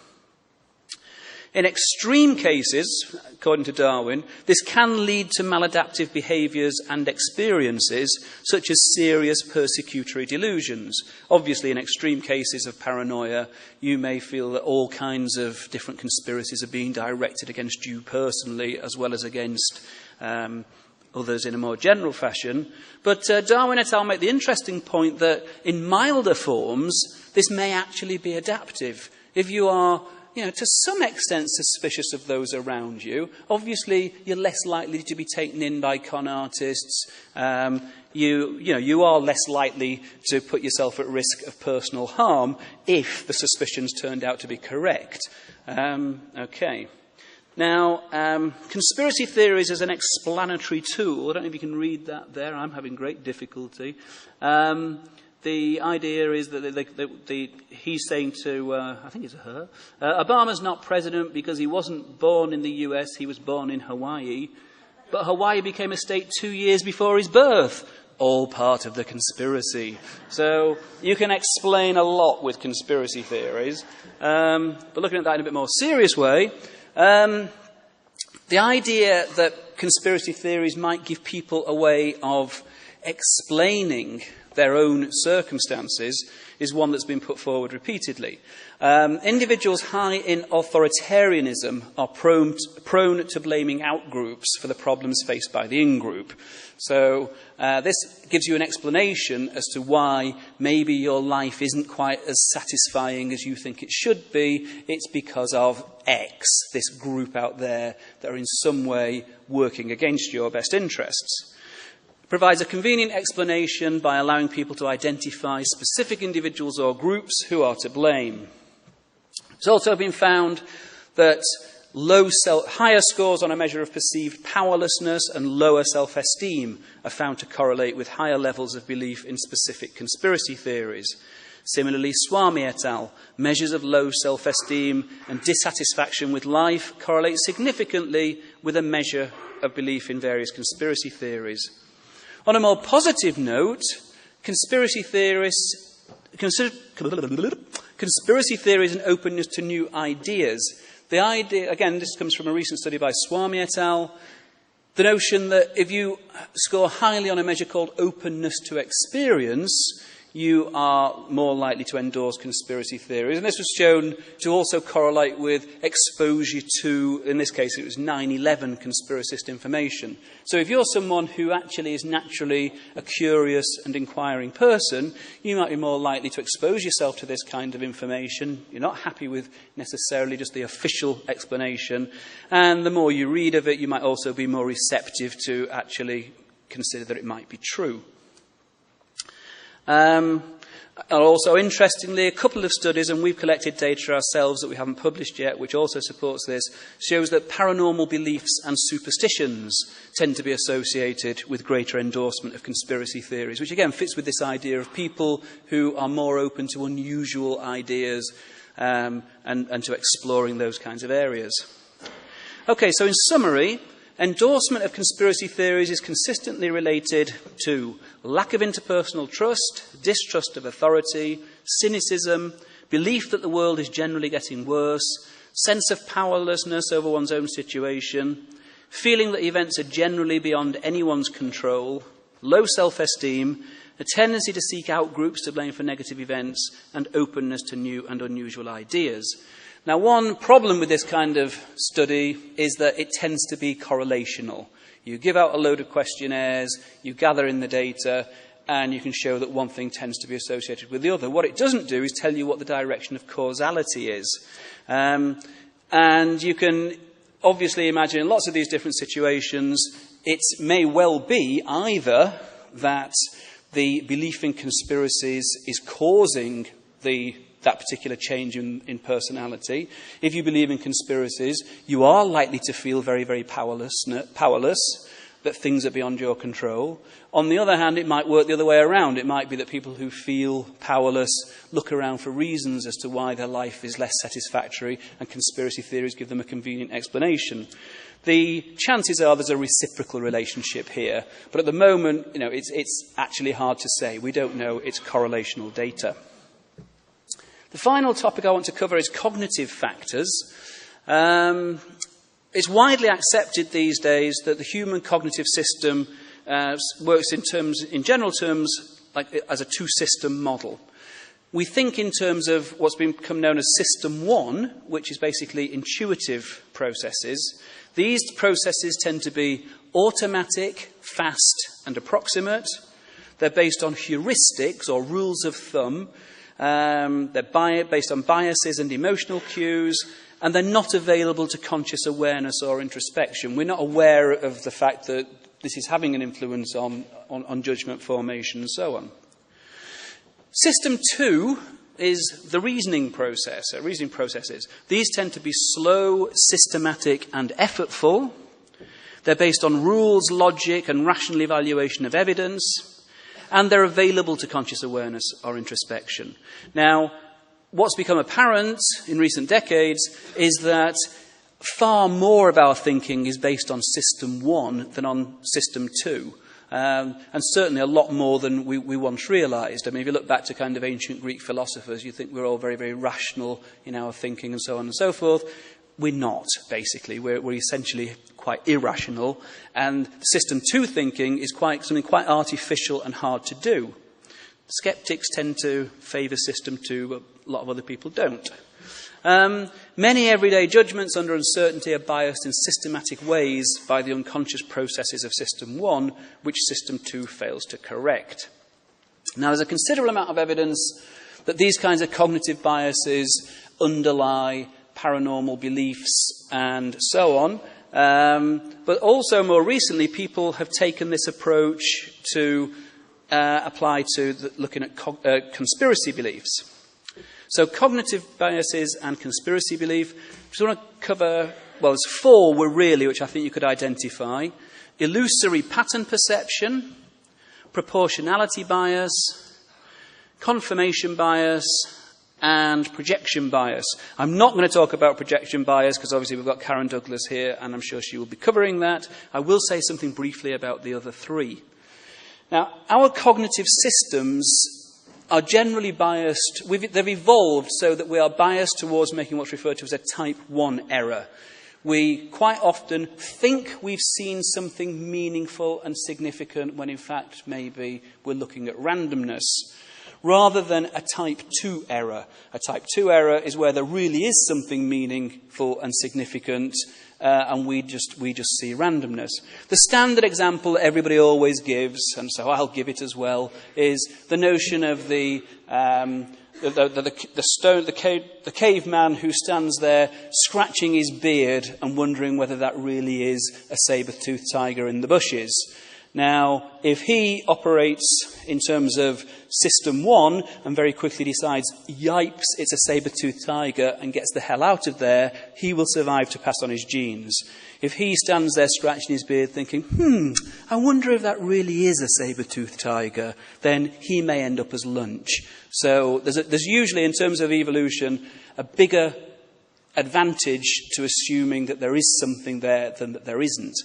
In extreme cases, according to Darwin, this can lead to maladaptive behaviours and experiences, such as serious persecutory delusions. Obviously, in extreme cases of paranoia, you may feel that all kinds of different conspiracies are being directed against you personally, as well as against others in a more general fashion. But Darwin et al. Make the interesting point that in milder forms, this may actually be adaptive. If you are, to some extent suspicious of those around you, obviously you're less likely to be taken in by con artists. You are less likely to put yourself at risk of personal harm if the suspicions turned out to be correct. Okay. Now, conspiracy theories as an explanatory tool. I don't know if you can read that there. I'm having great difficulty. The idea is that he's saying to, I think it's a her, Obama's not president because he wasn't born in the US, he was born in Hawaii. But Hawaii became a state 2 years before his birth. All part of the conspiracy. So you can explain a lot with conspiracy theories. But looking at that in a bit more serious way, the idea that conspiracy theories might give people a way of explaining their own circumstances is one that's been put forward repeatedly. Individuals high in authoritarianism are prone to blaming out-groups for the problems faced by the in-group. So this gives you an explanation as to why maybe your life isn't quite as satisfying as you think it should be. It's because of X, this group out there that are in some way working against your best interests. Provides a convenient explanation by allowing people to identify specific individuals or groups who are to blame. It's also been found that higher scores on a measure of perceived powerlessness and lower self-esteem are found to correlate with higher levels of belief in specific conspiracy theories. Similarly, Swami et al. Measures of low self-esteem and dissatisfaction with life correlate significantly with a measure of belief in various conspiracy theories. On a more positive note, conspiracy theories and openness to new ideas. The idea, again, this comes from a recent study by Swami et al., the notion that if you score highly on a measure called openness to experience, you are more likely to endorse conspiracy theories. And this was shown to also correlate with exposure to, in this case, it was 9/11 conspiracist information. So if you're someone who actually is naturally a curious and inquiring person, you might be more likely to expose yourself to this kind of information. You're not happy with necessarily just the official explanation. And the more you read of it, you might also be more receptive to actually consider that it might be true. Also, interestingly, a couple of studies, and we've collected data ourselves that we haven't published yet, which also supports this, shows that paranormal beliefs and superstitions tend to be associated with greater endorsement of conspiracy theories, which again fits with this idea of people who are more open to unusual ideas and to exploring those kinds of areas. Okay, so in summary, endorsement of conspiracy theories is consistently related to lack of interpersonal trust, distrust of authority, cynicism, belief that the world is generally getting worse, sense of powerlessness over one's own situation, feeling that events are generally beyond anyone's control, low self-esteem, a tendency to seek out groups to blame for negative events, and openness to new and unusual ideas. Now, one problem with this kind of study is that it tends to be correlational. You give out a load of questionnaires, you gather in the data, and you can show that one thing tends to be associated with the other. What it doesn't do is tell you what the direction of causality is. And you can obviously imagine in lots of these different situations, it may well be either that the belief in conspiracies is causing that particular change in personality. If you believe in conspiracies, you are likely to feel very, very powerless, that things are beyond your control. On the other hand, it might work the other way around. It might be that people who feel powerless look around for reasons as to why their life is less satisfactory, and conspiracy theories give them a convenient explanation. The chances are there's a reciprocal relationship here, but at the moment, it's actually hard to say. We don't know. It's correlational data. The final topic I want to cover is cognitive factors. It's widely accepted these days that the human cognitive system works in general terms, like as a two-system model. We think in terms of what's become known as System 1, which is basically intuitive processes. These processes tend to be automatic, fast, and approximate. They're based on heuristics or rules of thumb. They're based on biases and emotional cues, and they're not available to conscious awareness or introspection. We're not aware of the fact that this is having an influence on judgment formation and so on. System 2 is the reasoning processes. These tend to be slow, systematic, and effortful. They're based on rules, logic, and rational evaluation of evidence. And they're available to conscious awareness or introspection. Now, what's become apparent in recent decades is that far more of our thinking is based on System 1 than on System 2. And certainly a lot more than we once realised. I mean, if you look back to kind of ancient Greek philosophers, you think we're all very, very rational in our thinking and so on and so forth. We're not, basically. We're essentially quite irrational. And System 2 thinking is something quite artificial and hard to do. Skeptics tend to favour System 2, but a lot of other people don't. Many everyday judgments under uncertainty are biased in systematic ways by the unconscious processes of System 1, which System 2 fails to correct. Now, there's a considerable amount of evidence that these kinds of cognitive biases underlie paranormal beliefs and so on. But also, more recently, people have taken this approach to apply to looking at conspiracy beliefs. So cognitive biases and conspiracy belief. I just want to cover there's 4 were really, which I think you could identify: illusory pattern perception, proportionality bias, confirmation bias, and projection bias. I'm not going to talk about projection bias because obviously we've got Karen Douglas here and I'm sure she will be covering that. I will say something briefly about the other 3. Now, our cognitive systems are generally biased. They've evolved so that we are biased towards making what's referred to as a type 1 error. We quite often think we've seen something meaningful and significant when in fact maybe we're looking at randomness, rather than a type 2 error. A type 2 error is where there really is something meaningful and significant, and we just see randomness. The standard example that everybody always gives, and so I'll give it as well, is the notion of the caveman who stands there scratching his beard and wondering whether that really is a saber-toothed tiger in the bushes. Now, if he operates in terms of system 1 and very quickly decides, yipes, it's a saber-toothed tiger, and gets the hell out of there, he will survive to pass on his genes. If he stands there scratching his beard thinking, I wonder if that really is a saber-toothed tiger, then he may end up as lunch. So there's usually, in terms of evolution, a bigger advantage to assuming that there is something there than that there isn't.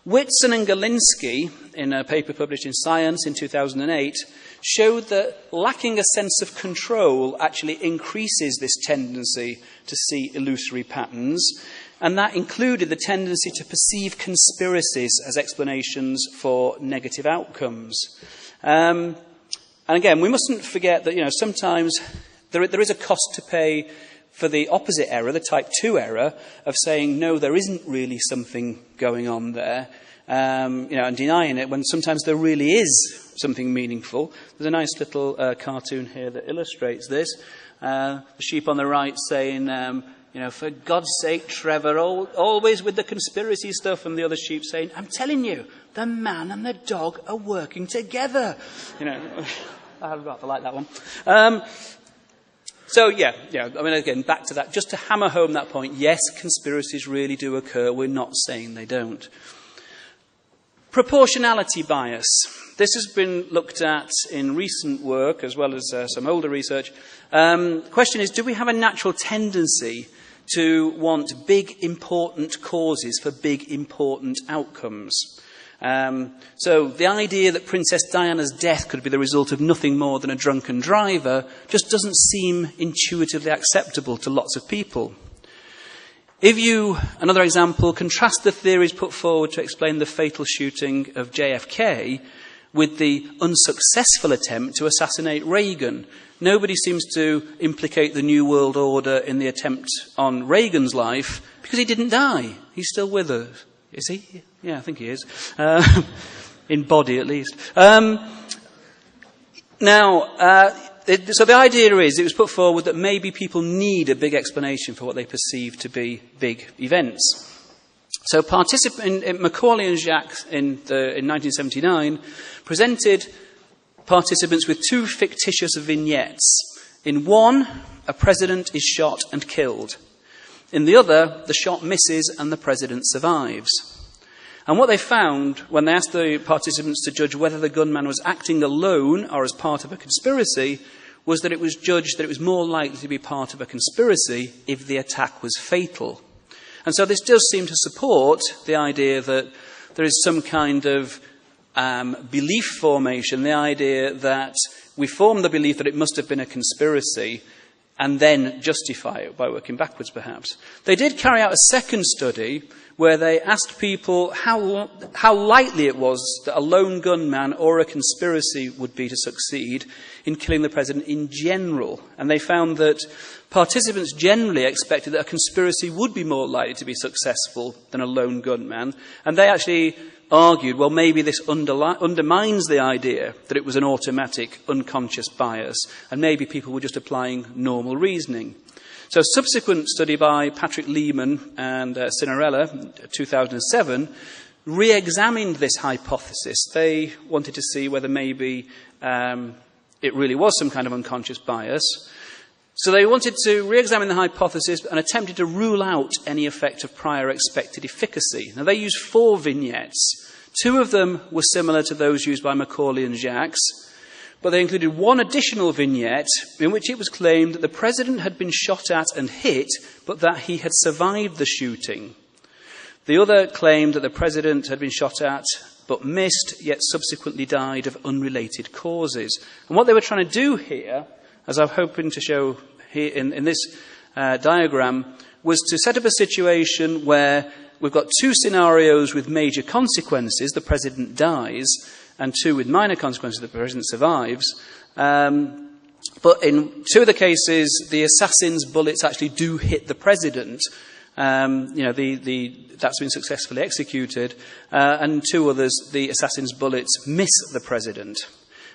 Whitson and Galinsky, in a paper published in Science in 2008, showed that lacking a sense of control actually increases this tendency to see illusory patterns, and that included the tendency to perceive conspiracies as explanations for negative outcomes. And again, we mustn't forget that, sometimes there is a cost to pay for the opposite error, the type 2 error, of saying, no, there isn't really something going on there, and denying it when sometimes there really is something meaningful. There's a nice little cartoon here that illustrates this. The sheep on the right saying, for God's sake, Trevor, always with the conspiracy stuff, and the other sheep saying, I'm telling you, the man and the dog are working together. I'd rather like that one. So, again, back to that. Just to hammer home that point, yes, conspiracies really do occur. We're not saying they don't. Proportionality bias. This has been looked at in recent work as well as some older research. The question is, do we have a natural tendency to want big, important causes for big, important outcomes? So the idea that Princess Diana's death could be the result of nothing more than a drunken driver just doesn't seem intuitively acceptable to lots of people. If you, another example, contrast the theories put forward to explain the fatal shooting of JFK with the unsuccessful attempt to assassinate Reagan, nobody seems to implicate the New World Order in the attempt on Reagan's life because he didn't die. He's still with us. Is he? Yeah, I think he is. In body, at least. So the idea is, it was put forward that maybe people need a big explanation for what they perceive to be big events. So Macaulay and Jacques in 1979 presented participants with 2 fictitious vignettes. In one, a president is shot and killed. In the other, the shot misses and the president survives. And what they found when they asked the participants to judge whether the gunman was acting alone or as part of a conspiracy was that it was judged that it was more likely to be part of a conspiracy if the attack was fatal. And so this does seem to support the idea that there is some kind of belief formation, the idea that we form the belief that it must have been a conspiracy and then justify it by working backwards, perhaps. They did carry out a second study where they asked people how likely it was that a lone gunman or a conspiracy would be to succeed in killing the president in general. And they found that participants generally expected that a conspiracy would be more likely to be successful than a lone gunman. And they actually argued, well, maybe this undermines the idea that it was an automatic, unconscious bias, and maybe people were just applying normal reasoning. So a subsequent study by Patrick Lehman and Cinderella, 2007, re-examined this hypothesis. They wanted to see whether maybe it really was some kind of unconscious bias. So they wanted to re-examine the hypothesis and attempted to rule out any effect of prior expected efficacy. Now, they used 4 vignettes. 2 of them were similar to those used by Macaulay and Jacques, but they included one additional vignette in which it was claimed that the president had been shot at and hit, but that he had survived the shooting. The other claimed that the president had been shot at but missed, yet subsequently died of unrelated causes. And what they were trying to do here, as I'm hoping to show here in this diagram, was to set up a situation where we've got 2 scenarios with major consequences, the president dies, and 2 with minor consequences, the president survives. But in 2 of the cases, the assassin's bullets actually do hit the president. That's been successfully executed. And 2 others, the assassin's bullets miss the president.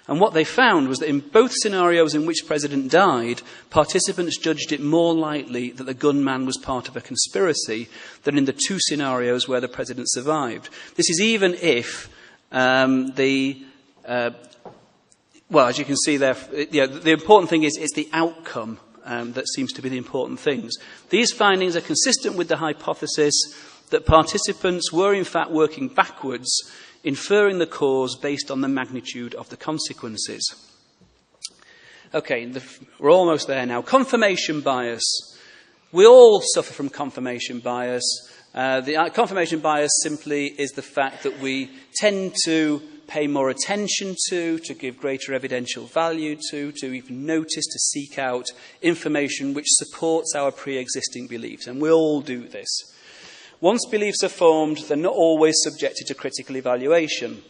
And what they found was that in both scenarios in which the president died, participants judged it more likely that the gunman was part of a conspiracy than in the 2 scenarios where the president survived. This is even if as you can see there, the important thing is it's the outcome that seems to be the important things. These findings are consistent with the hypothesis that participants were in fact working backwards, inferring the cause based on the magnitude of the consequences. Okay, we're almost there now. Confirmation bias. We all suffer from confirmation bias. The confirmation bias simply is the fact that we tend to pay more attention to give greater evidential value to even notice, to seek out information which supports our pre-existing beliefs. And we all do this. Once beliefs are formed, they're not always subjected to critical evaluation.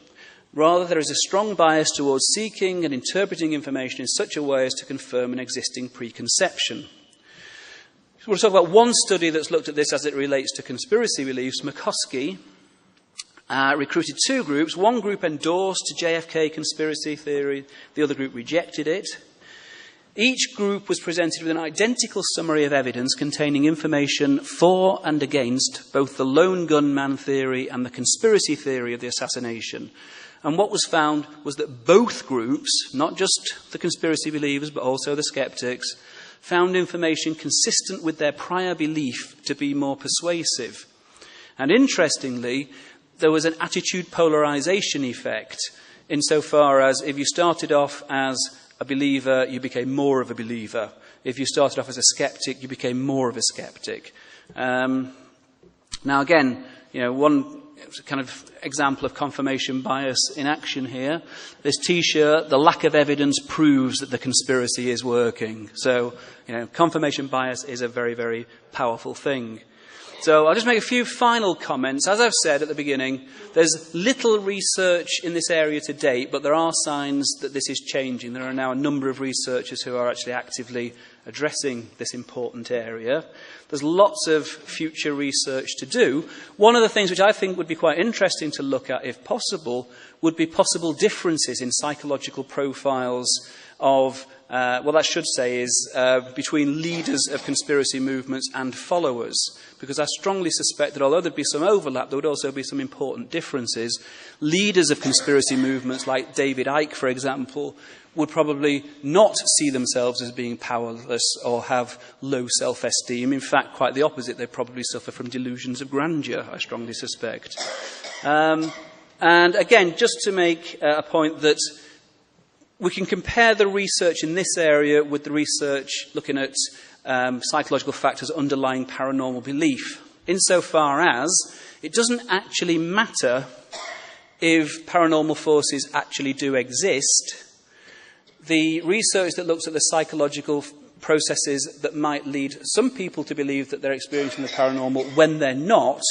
Rather, there is a strong bias towards seeking and interpreting information in such a way as to confirm an existing preconception. So we'll talk about one study that's looked at this as it relates to conspiracy beliefs. McCoskey recruited 2 groups. One group endorsed JFK conspiracy theory. The other group rejected it. Each group was presented with an identical summary of evidence containing information for and against both the lone gunman theory and the conspiracy theory of the assassination. And what was found was that both groups, not just the conspiracy believers but also the skeptics, found information consistent with their prior belief to be more persuasive. And interestingly, there was an attitude polarization effect, insofar as if you started off as a believer, you became more of a believer. If you started off as a skeptic, you became more of a skeptic. Now again, one kind of example of confirmation bias in action here. This T-shirt, the lack of evidence proves that the conspiracy is working. So, confirmation bias is a very, very powerful thing. So I'll just make a few final comments. As I've said at the beginning, there's little research in this area to date, but there are signs that this is changing. There are now a number of researchers who are actually actively addressing this important area. There's lots of future research to do. One of the things which I think would be quite interesting to look at, if possible, would be possible differences in psychological profiles of between leaders of conspiracy movements and followers. Because I strongly suspect that although there'd be some overlap, there would also be some important differences. Leaders of conspiracy movements, like David Icke, for example, would probably not see themselves as being powerless or have low self-esteem. In fact, quite the opposite. They probably suffer from delusions of grandeur, I strongly suspect. And again, just to make a point that we can compare the research in this area with the research looking at psychological factors underlying paranormal belief, insofar as it doesn't actually matter if paranormal forces actually do exist. The research that looks at the psychological processes that might lead some people to believe that they're experiencing the paranormal when they're not,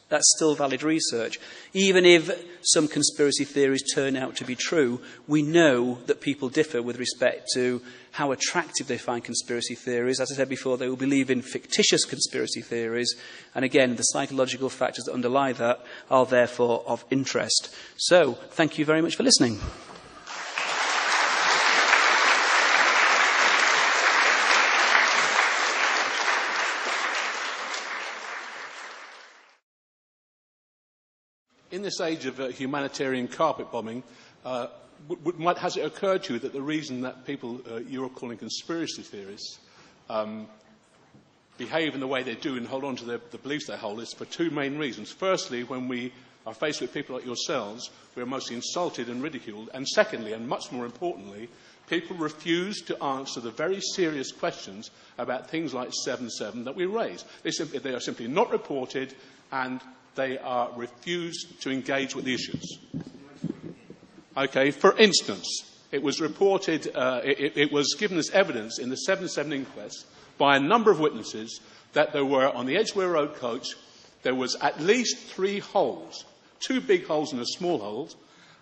that's still valid research. Even if some conspiracy theories turn out to be true, we know that people differ with respect to how attractive they find conspiracy theories. As I said before, they will believe in fictitious conspiracy theories. And again, the psychological factors that underlie that are therefore of interest. So, thank you very much for listening. In this age of humanitarian carpet bombing, has it occurred to you that the reason that people you're calling conspiracy theorists behave in the way they do and hold on to the beliefs they hold is for two main reasons. Firstly, when we are faced with people like yourselves, we are mostly insulted and ridiculed. And secondly, and much more importantly, people refuse to answer the very serious questions about things like 7/7 that we raise. They are simply not reported, and they are refused to engage with the issues. Okay, for instance, it was reported, it was given as evidence in the 7/7 inquest by a number of witnesses that there were, on the Edgware Road coach, there was at least 3 holes, 2 big holes and a small hole.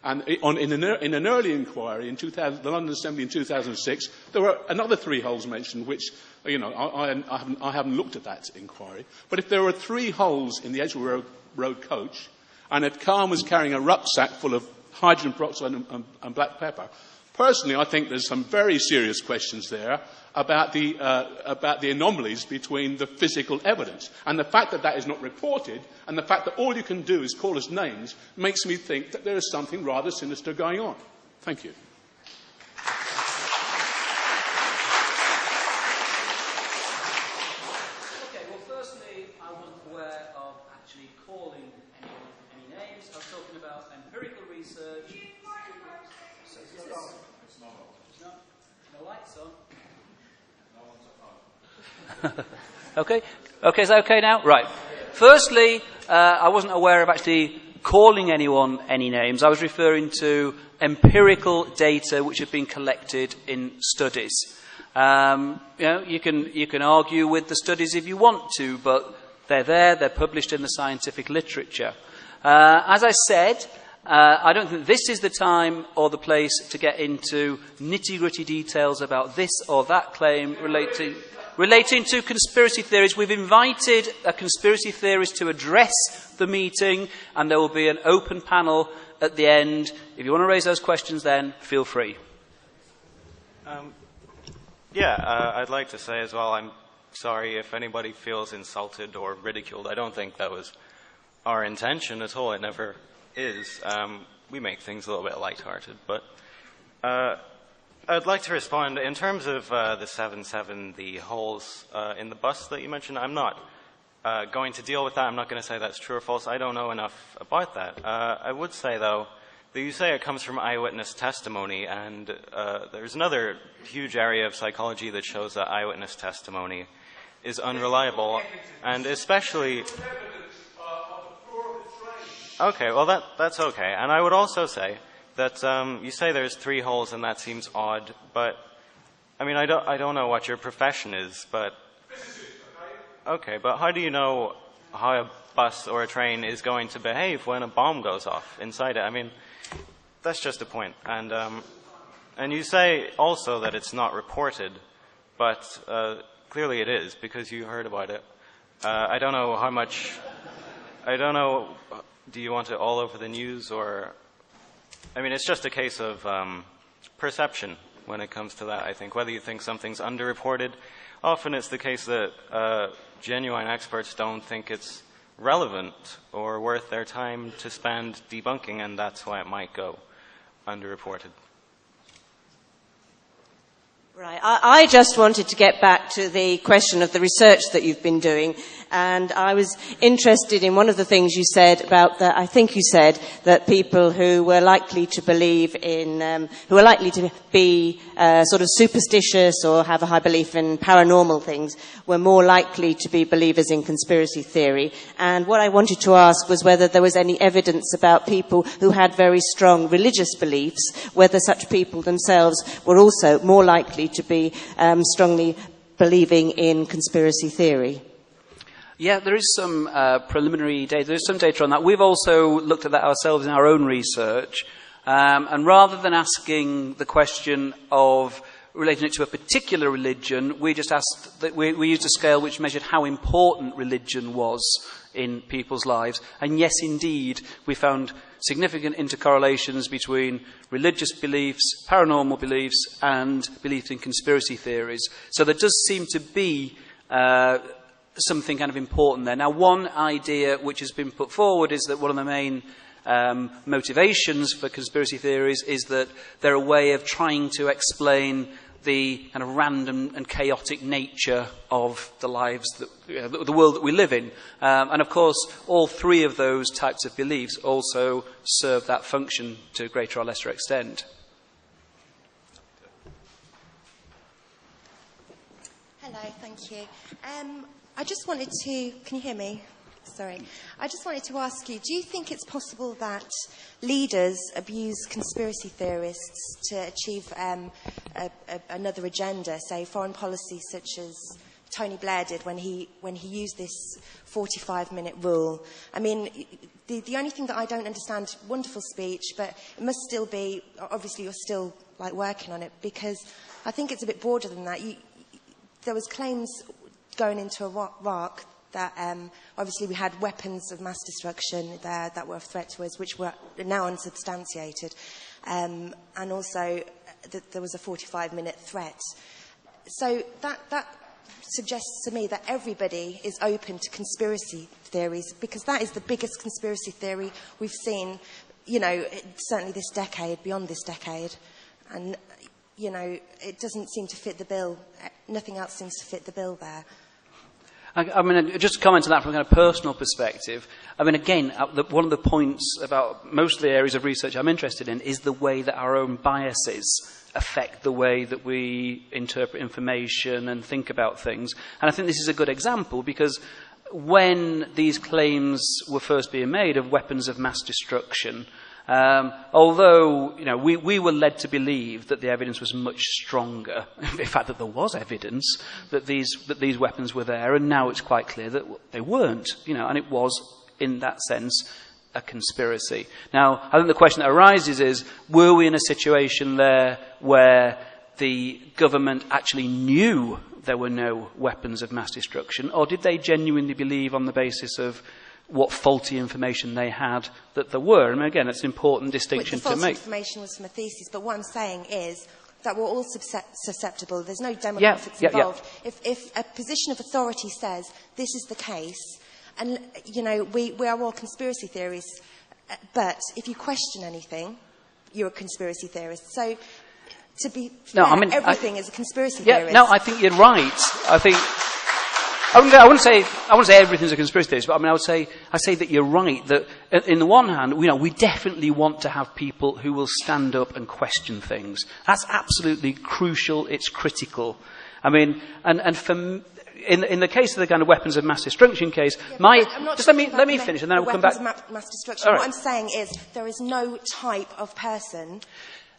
And in an early inquiry in the London Assembly in 2006, there were another 3 holes mentioned, which, you know, I haven't looked at that inquiry. But if there were 3 holes in the Edgware Road coach, and if Khan was carrying a rucksack full of hydrogen peroxide and black pepper, personally, I think there's some very serious questions there about the anomalies between the physical evidence. And the fact that that is not reported, and the fact that all you can do is call us names, makes me think that there is something rather sinister going on. Thank you. Okay, well, firstly, I wasn't aware of actually calling anyone any names. I was talking about empirical research. No lights on. Okay, is that okay now? Right. Firstly, I wasn't aware of actually calling anyone any names. I was referring to empirical data which have been collected in studies. You can argue with the studies if you want to, but they're there, they're published in the scientific literature. As I said, I don't think this is the time or the place to get into nitty-gritty details about this or that claim relating to conspiracy theories. We've invited a conspiracy theorist to address the meeting, and there will be an open panel at the end. If you want to raise those questions, then feel free. I'd like to say as well, I'm sorry if anybody feels insulted or ridiculed. I don't think that was our intention at all. It never is. We make things a little bit lighthearted, but I'd like to respond in terms of the 7/7, the holes in the bus that you mentioned. I'm not going to deal with that. I'm not going to say that's true or false. I don't know enough about that. I would say, though, that you say it comes from eyewitness testimony, and there's another huge area of psychology that shows that eyewitness testimony is unreliable, and especially... Okay, well, that's okay. And I would also say that you say there's 3 holes, and that seems odd, but, I mean, I don't know what your profession is, but... Okay, but how do you know how a bus or a train is going to behave when a bomb goes off inside it? I mean, that's just a point. And you say also that it's not reported, but clearly it is, because you heard about it. I don't know how much... I don't know... Do you want it all over the news, or... I mean, it's just a case of perception when it comes to that, I think. Whether you think something's underreported, often it's the case that genuine experts don't think it's relevant or worth their time to spend debunking, and that's why it might go underreported. Right. I just wanted to get back to the question of the research that you've been doing, and I was interested in one of the things you said about that. I think you said that people who were likely to believe in, who are likely to be sort of superstitious or have a high belief in paranormal things, were more likely to be believers in conspiracy theory. And what I wanted to ask was whether there was any evidence about people who had very strong religious beliefs, whether such people themselves were also more likely to be strongly believing in conspiracy theory. Yeah, there is some preliminary data. There's some data on that. We've also looked at that ourselves in our own research. And rather than asking the question of relating it to a particular religion, we just asked that we used a scale which measured how important religion was in people's lives. And yes, indeed, we found significant intercorrelations between religious beliefs, paranormal beliefs, and belief in conspiracy theories. So there does seem to be something kind of important there. Now, one idea which has been put forward is that one of the main motivations for conspiracy theories is that they're a way of trying to explain the kind of random and chaotic nature of the lives, the world that we live in. And of course, all three of those types of beliefs also serve that function to a greater or lesser extent. Hello, thank you. I just wanted to, can you hear me? Sorry. I just wanted to ask you, do you think it's possible that leaders abuse conspiracy theorists to achieve another agenda, say foreign policy, such as Tony Blair did when he used this 45-minute rule? I mean, the only thing that I don't understand, wonderful speech, but it must still be, obviously you're still working on it, because I think it's a bit broader than that. There was claims going into Iraq that obviously we had weapons of mass destruction there that were a threat to us, which were now unsubstantiated, and also that there was a 45-minute threat. So that suggests to me that everybody is open to conspiracy theories, because that is the biggest conspiracy theory we've seen, certainly this decade, beyond this decade. And, it doesn't seem to fit the bill. Nothing else seems to fit the bill there. I mean, just to comment on that from a kind of personal perspective, I mean, again, one of the points about most of the areas of research I'm interested in is the way that our own biases affect the way that we interpret information and think about things. And I think this is a good example, because when these claims were first being made of weapons of mass destruction, although we were led to believe that the evidence was much stronger, in fact that there was evidence that these weapons were there, and now it's quite clear that they weren't, and it was, in that sense, a conspiracy. Now, I think the question that arises is, were we in a situation there where the government actually knew there were no weapons of mass destruction, or did they genuinely believe on the basis of what faulty information they had that there were? I mean, again, it's an important distinction to make. The false information was from a thesis, but what I'm saying is that we're all susceptible. There's no demographics involved. If a position of authority says this is the case, and, we are all conspiracy theorists, but if you question anything, you're a conspiracy theorist. So, to be fair, everything is a conspiracy theorist. No, I think you're right. I wouldn't say everything's a conspiracy theorist, but I mean, I say that you're right, that in the one hand, we definitely want to have people who will stand up and question things. That's absolutely crucial, it's critical. I mean, and for, in the case of the kind of weapons of mass destruction case, let me finish and then I'll come back. Mass destruction. Right. What I'm saying is there is no type of person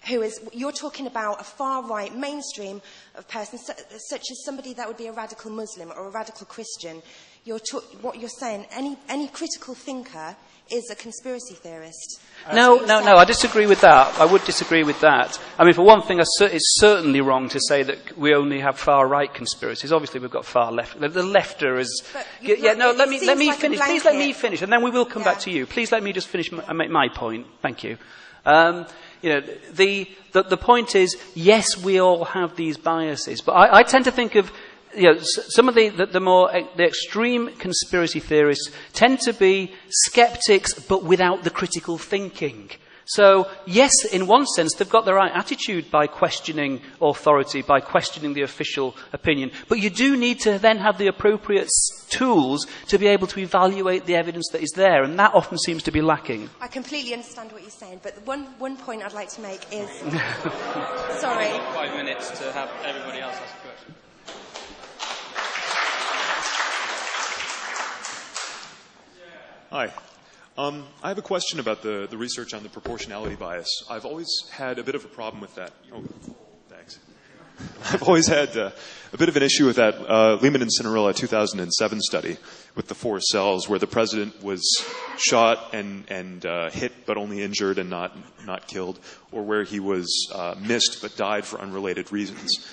who is, you're talking about a far-right mainstream of persons, such as somebody that would be a radical Muslim or a radical Christian. What you're saying, any critical thinker is a conspiracy theorist. No, I disagree with that. I would disagree with that. I mean, for one thing, it's certainly wrong to say that we only have far-right conspiracies. Obviously, we've got far-left. The lefter is... let me finish. Please let me finish, and then we will come back to you. Please let me just finish my point. Thank you. The point is, yes, we all have these biases, but I tend to think of, some of the extreme conspiracy theorists tend to be skeptics, but without the critical thinking. So, yes, in one sense, they've got the right attitude by questioning authority, by questioning the official opinion. But you do need to then have the appropriate tools to be able to evaluate the evidence that is there, and that often seems to be lacking. I completely understand what you're saying, but one point I'd like to make is... Sorry. 5 minutes to have everybody else ask a question. Hi. I have a question about the research on the proportionality bias. I've always had a bit of a problem with that. Oh, thanks. I've always had a bit of an issue with that Lehman and Cinerilla 2007 study with the 4 cells where the president was shot and hit but only injured and not killed, or where he was missed but died for unrelated reasons.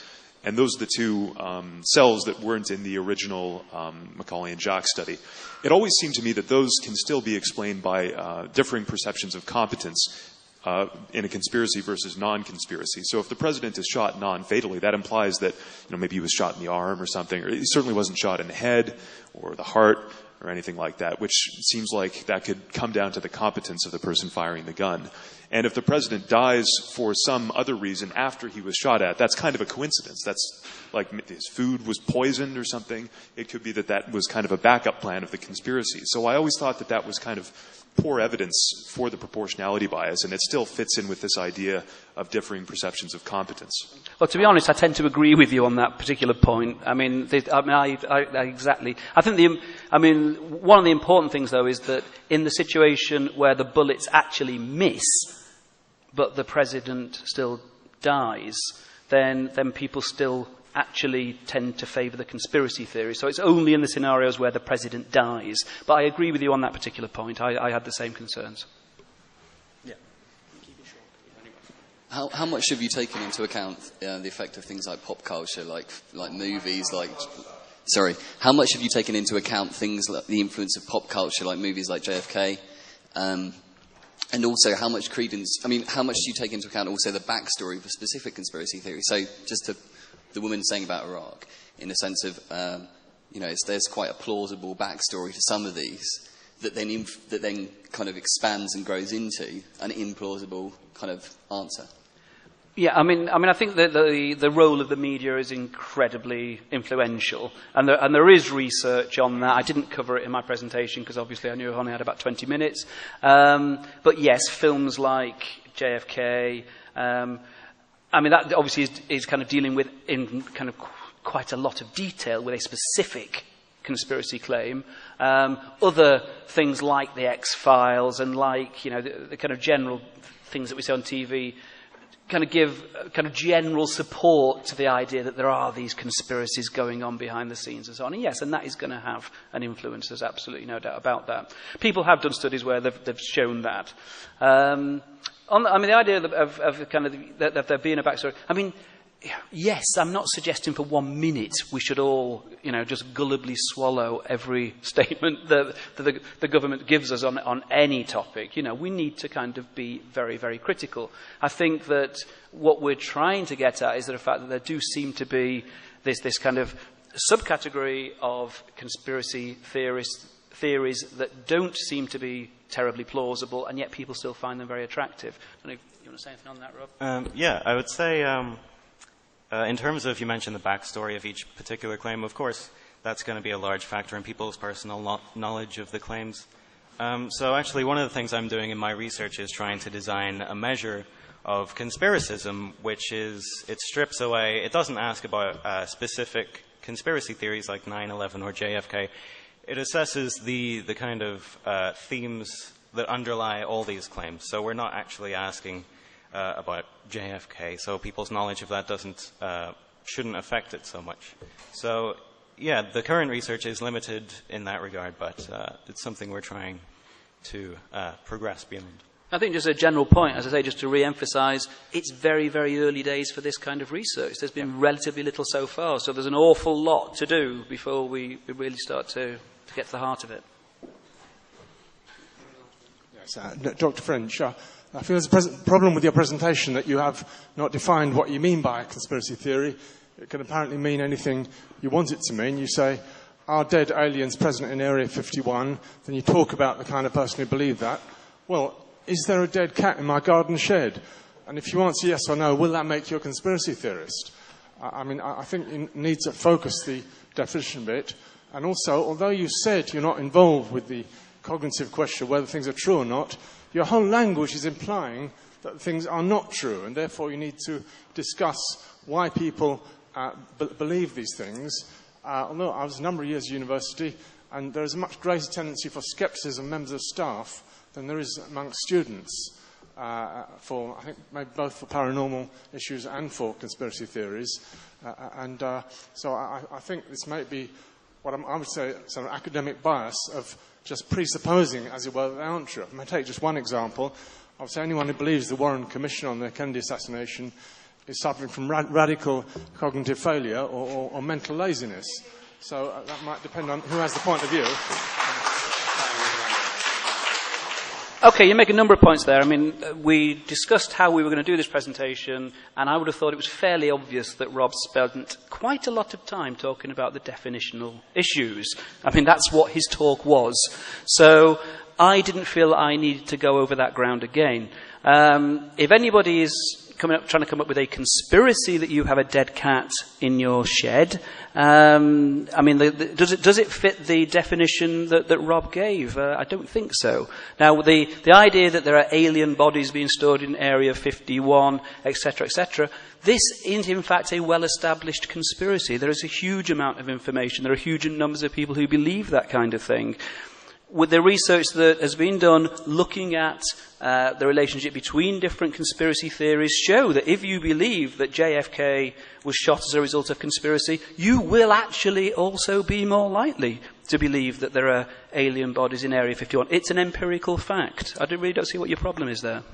And those are the 2 cells that weren't in the original Macaulay and Jacques study. It always seemed to me that those can still be explained by differing perceptions of competence in a conspiracy versus non-conspiracy. So if the president is shot non-fatally, that implies that maybe he was shot in the arm or something, or he certainly wasn't shot in the head or the heart. or anything like that, which seems like that could come down to the competence of the person firing the gun. And if the president dies for some other reason after he was shot at, that's kind of a coincidence. That's like his food was poisoned or something. It could be that that was kind of a backup plan of the conspiracy. So I always thought that that was kind of poor evidence for the proportionality bias, and it still fits in with this idea of differing perceptions of competence. Well, to be honest, I tend to agree with you on that particular point. I mean, exactly. One of the important things, though, is that in the situation where the bullets actually miss, but the president still dies, then people still actually tend to favour the conspiracy theory. So it's only in the scenarios where the president dies. But I agree with you on that particular point. I had the same concerns. Yeah. How much have you taken into account the effect of things like pop culture, like movies, how much have you taken into account things like the influence of pop culture, like movies like JFK? And also, how much do you take into account also the backstory of a specific conspiracy theory? So just to the woman saying about Iraq, in the sense of, there's quite a plausible backstory to some of these that then kind of expands and grows into an implausible kind of answer. Yeah, I think that the role of the media is incredibly influential, and there is research on that. I didn't cover it in my presentation because obviously I knew I only had about 20 minutes. But yes, films like JFK. That obviously is kind of dealing with in kind of quite a lot of detail with a specific conspiracy claim. Other things like the X-Files and like, the kind of general things that we see on TV kind of give kind of general support to the idea that there are these conspiracies going on behind the scenes and so on. And yes, and that is going to have an influence. There's absolutely no doubt about that. People have done studies where they've shown that. The idea that there being a backstory. Yes, I'm not suggesting for 1 minute we should all, just gullibly swallow every statement that the government gives us on any topic. We need to kind of be very, very critical. I think that what we're trying to get at is the fact that there do seem to be this kind of subcategory of conspiracy theories that don't seem to be terribly plausible, and yet people still find them very attractive. I don't know if you want to say anything on that, Rob? Yeah, I would say... in terms of, you mentioned the backstory of each particular claim, of course, that's going to be a large factor in people's personal knowledge of the claims. So actually, one of the things I'm doing in my research is trying to design a measure of conspiracism, which is, it strips away, it doesn't ask about specific conspiracy theories like 9/11 or JFK. It assesses the kind of themes that underlie all these claims. So we're not actually asking about JFK, so people's knowledge of that shouldn't affect it so much. So, yeah, the current research is limited in that regard, but it's something we're trying to progress beyond. I think just a general point, as I say, just to re-emphasise, it's very, very early days for this kind of research. There's been relatively little so far, so there's an awful lot to do before we really start to get to the heart of it. Yes, Dr. French, I feel there's a problem with your presentation that you have not defined what you mean by a conspiracy theory. It can apparently mean anything you want it to mean. You say, are dead aliens present in Area 51? Then you talk about the kind of person who believed that. Well, is there a dead cat in my garden shed? And if you answer yes or no, will that make you a conspiracy theorist? I think you need to focus the definition a bit. And also, although you said you're not involved with the cognitive question of whether things are true or not, your whole language is implying that things are not true, and therefore you need to discuss why people believe these things. Although I was a number of years at university, and there is a much greater tendency for scepticism among members of staff than there is amongst students, I think maybe both for paranormal issues and for conspiracy theories. So I think this might be what I would say sort of academic bias of just presupposing, as it were, that they aren't true. I may take just one example. I would say anyone who believes the Warren Commission on the Kennedy assassination is suffering from radical cognitive failure or mental laziness. So that might depend on who has the point of view. Okay, you make a number of points there. I mean, we discussed how we were going to do this presentation, and I would have thought it was fairly obvious that Rob spent quite a lot of time talking about the definitional issues. I mean, that's what his talk was. So I didn't feel I needed to go over that ground again. If anybody is trying to come up with a conspiracy that you have a dead cat in your shed, I mean, does it fit the definition that Rob gave? I don't think so. Now, the idea that there are alien bodies being stored in Area 51, etc., this is, in fact, a well-established conspiracy. There is a huge amount of information. There are huge numbers of people who believe that kind of thing. With the research that has been done looking at the relationship between different conspiracy theories show that if you believe that JFK was shot as a result of conspiracy, you will actually also be more likely to believe that there are alien bodies in Area 51. It's an empirical fact. I really don't see what your problem is there.